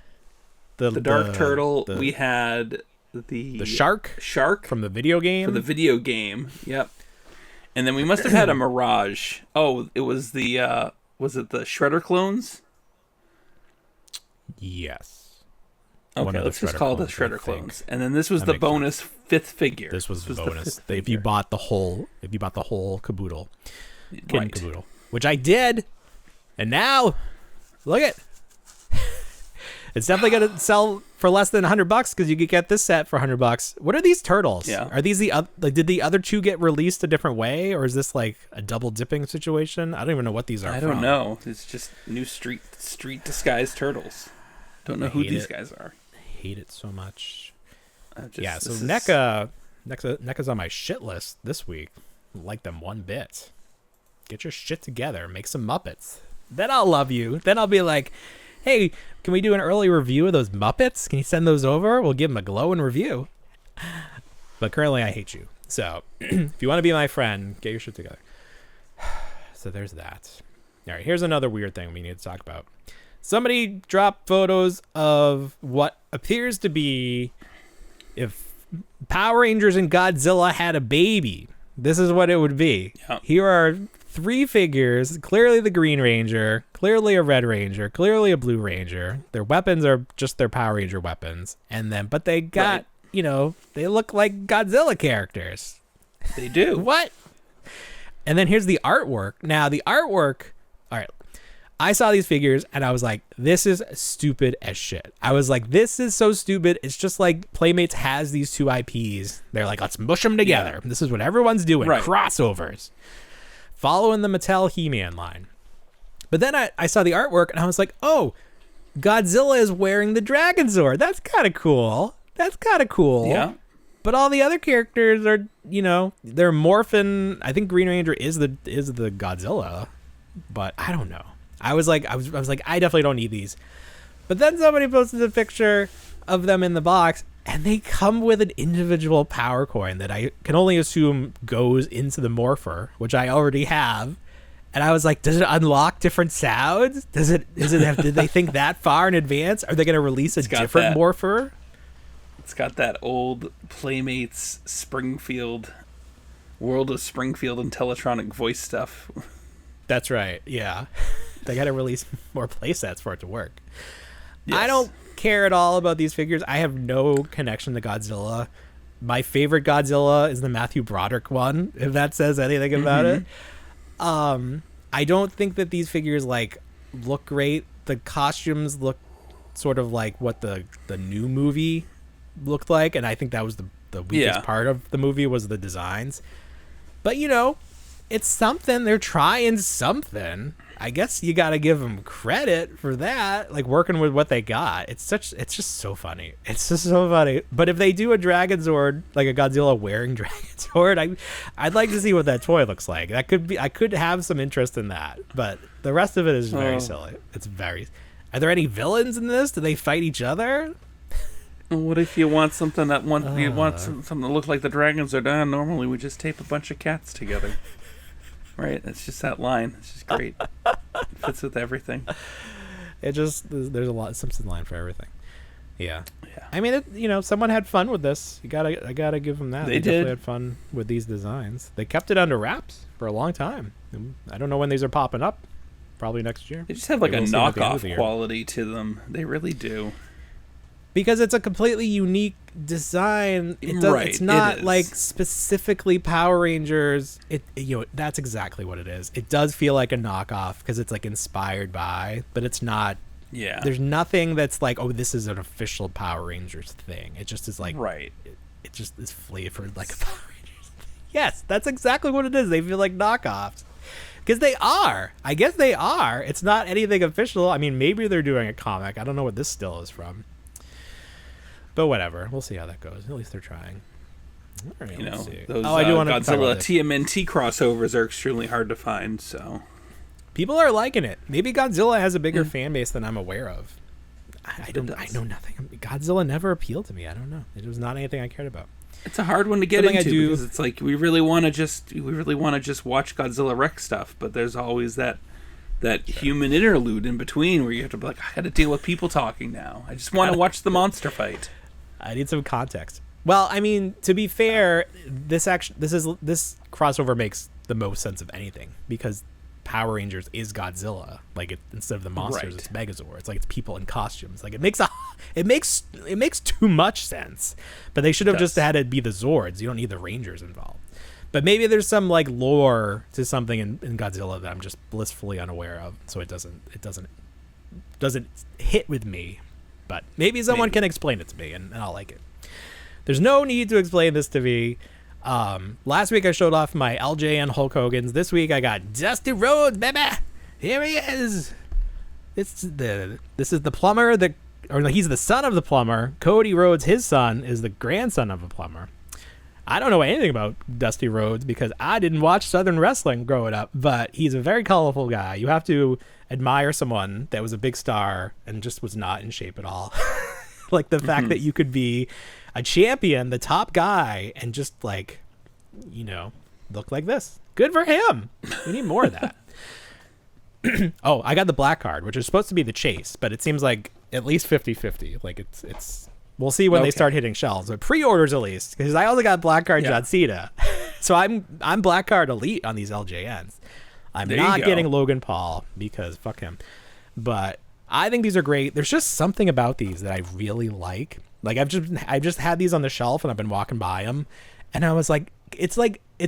The dark turtle. We had the shark from the video game. Yep. And then we must have had a Mirage. Oh, it was the was it the Shredder clones? Yes. Okay, let's just call it the Shredder clones. And then this was the bonus 5th figure. This was the bonus. If you bought the whole caboodle. Right. Caboodle. Which I did. And now look it. It's definitely going to sell for less than $100 because you could get this set for $100. What are these turtles? Yeah. Are these did the other 2 get released a different way, or is this like a double dipping situation? I don't even know what these are. I don't know. It's just new street disguised turtles. Don't know who these guys are. I hate it so much. So NECA's on my shit list this week. Like them one bit. Get your shit together. Make some Muppets. Then I'll love you. Then I'll be like, hey, can we do an early review of those Muppets? Can you send those over? We'll give them a glowing review. But currently I hate you. So if you want to be my friend, get your shit together. So there's that. All right, here's another weird thing we need to talk about. Somebody dropped photos of what appears to be if Power Rangers and Godzilla had a baby. This is what it would be. Yep. Here are 3 figures, clearly the Green Ranger, clearly a Red Ranger, clearly a Blue Ranger. Their weapons are just their Power Ranger weapons. But they got, they look like Godzilla characters. They do. What? And then here's the artwork. Now, the artwork, all right, I saw these figures and I was like, this is stupid as shit. I was like, this is so stupid. It's just like Playmates has these 2 IPs. They're like, let's mush them together. Yeah. This is what everyone's doing. Right. Crossovers. Following the Mattel He-Man line. But then I saw the artwork and I was like, oh, Godzilla is wearing the Dragon Sword. That's kind of cool. Yeah. But all the other characters are, they're morphing. I think Green Ranger is the Godzilla, but I don't know. I was like, I definitely don't need these. But then somebody posted a picture of them in the box, and they come with an individual power coin that I can only assume goes into the morpher, which I already have. And I was like, does it unlock different sounds? Did they think that far in advance? Are they going to release a different morpher? It's got that old Playmates Springfield, World of Springfield and Teletronic voice stuff. That's right. Yeah. They got to release more playsets for it to work. Yes. I don't care at all about these figures. I have no connection to Godzilla. My favorite Godzilla is the Matthew Broderick one, if that says anything about it. I don't think that these figures like look great. The costumes look sort of like what the new movie looked like, and I think that was the weakest part of the movie was the designs. But you know, it's something. They're trying something. I guess you got to give them credit for that, like working with what they got. It's just so funny. It's just so funny. But if they do a Dragon Zord, like a Godzilla wearing Dragon Zord, I'd like to see what that toy looks like. That could be, I could have some interest in that. But the rest of it is very silly. It's very. Are there any villains in this? Do they fight each other? What if you want something that you want something to look like the Dragon Zord? Normally we just tape a bunch of cats together. Right, it's just that line. It's just great. It fits with everything. There's a lot Simpsons line for everything. Yeah. I mean, someone had fun with this. I gotta give them that. They definitely had fun with these designs. They kept it under wraps for a long time. I don't know when these are popping up. Probably next year. They just have like a knockoff quality to them. They really do. Because it's a completely unique design. It's not like specifically Power Rangers. That's exactly what it is. It does feel like a knockoff because it's like inspired by, but it's not. Yeah. There's nothing that's like, oh, this is an official Power Rangers thing. It just is like, right. It just is flavored like a Power Rangers thing. Yes, that's exactly what it is. They feel like knockoffs. Because they are. I guess they are. It's not anything official. I mean, maybe they're doing a comic. I don't know what this still is from. But whatever, we'll see how that goes. At least they're trying. All right, those Godzilla TMNT crossovers are extremely hard to find. So people are liking it. Maybe Godzilla has a bigger fan base than I'm aware of. I know nothing. Godzilla never appealed to me. I don't know. It was not anything I cared about. It's a hard one to get into because it's like we really want to just watch Godzilla wreck stuff, but there's always that human interlude in between where you have to be like, I got to deal with people talking now. I just want to watch the monster fight. I need some context. Well, I mean, to be fair, this crossover makes the most sense of anything because Power Rangers is Godzilla. Like instead of the monsters, It's Megazord. It's like it's people in costumes. Like it makes too much sense. But they should have just had it be the Zords. You don't need the Rangers involved. But maybe there's some like lore to something in Godzilla that I'm just blissfully unaware of, so it doesn't hit with me. But maybe someone can explain it to me, and I'll like it. There's no need to explain this to me. Last week I showed off my LJN Hulk Hogan's. This week I got Dusty Rhodes, baby. Here he is. This is the plumber he's the son of the plumber. Cody Rhodes, his son, is the grandson of a plumber. I don't know anything about Dusty Rhodes because I didn't watch Southern wrestling growing up, but he's a very colorful guy. You have to admire someone that was a big star and just was not in shape at all. Like the fact that you could be a champion, the top guy, and just like, look like this. Good for him. We need more of that. Oh, I got the black card, which is supposed to be the chase, but it seems like at least 50-50. Like it's we'll see when they start hitting shelves, but pre-orders at least, because I also got black card John Cena. So I'm black card elite on these LJNs. I'm not getting Logan Paul because fuck him. But I think these are great. There's just something about these that I really like. Like I've just had these on the shelf and I've been walking by them, and I was like, it's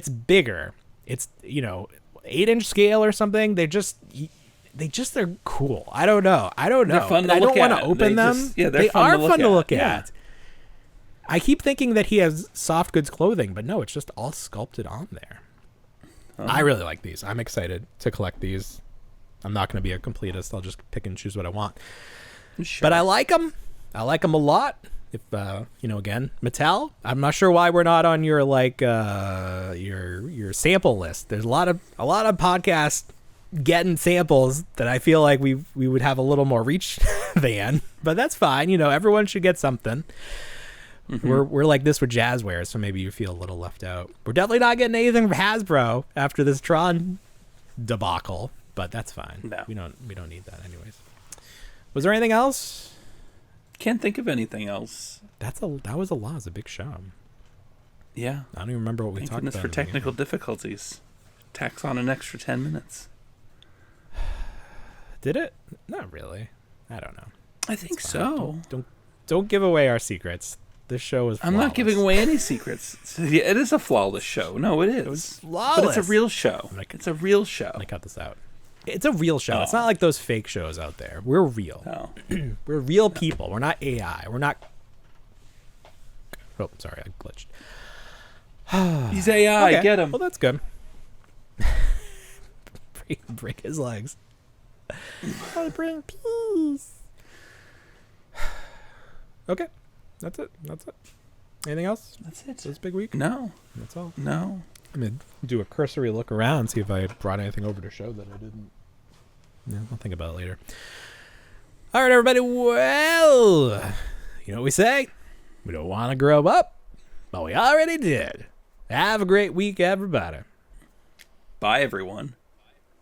bigger. It's 8-inch scale or something. They just are cool. I don't know. They're fun to I look don't want to open them. They are fun to look at. I keep thinking that he has soft goods clothing, but no, it's just all sculpted on there. I really like these. I'm excited to collect these. I'm not going to be a completist. I'll just pick and choose what I want. Sure. But I like them. I like them a lot. If again, Mattel. I'm not sure why we're not on your your sample list. There's a lot of podcast getting samples that I feel like we would have a little more reach than, but that's fine. Everyone should get something. We're like this with Jazzware, so maybe you feel a little left out. We're definitely not getting anything from Hasbro after this Tron debacle, but that's fine. No. We don't need that anyways. Was there anything else? Can't think of anything else. That was a lot. It was a big show. Yeah. I don't even remember what we talked about. Thank goodness for technical difficulties. Tax on an extra 10 minutes. Did it? Not really. I don't know. I think so. Don't give away our secrets. This show is flawless. I'm not giving away any secrets. It is a flawless show. No, it is. It was flawless. But it's a real show. It's a real show. I'm going to cut this out. It's a real show. It's not like those fake shows out there. We're real. No. We're real people. We're not AI. We're not... Oh, sorry. I glitched. He's AI. Okay. Get him. Well, that's good. Break his legs. I bring peace. Okay. That's it. Anything else? That's it. This big week? No. That's all. No. I'm going to do a cursory look around, see if I brought anything over to show that I didn't. Yeah, I'll think about it later. All right, everybody. Well, you know what we say? We don't want to grow up, but we already did. Have a great week, everybody. Bye, everyone.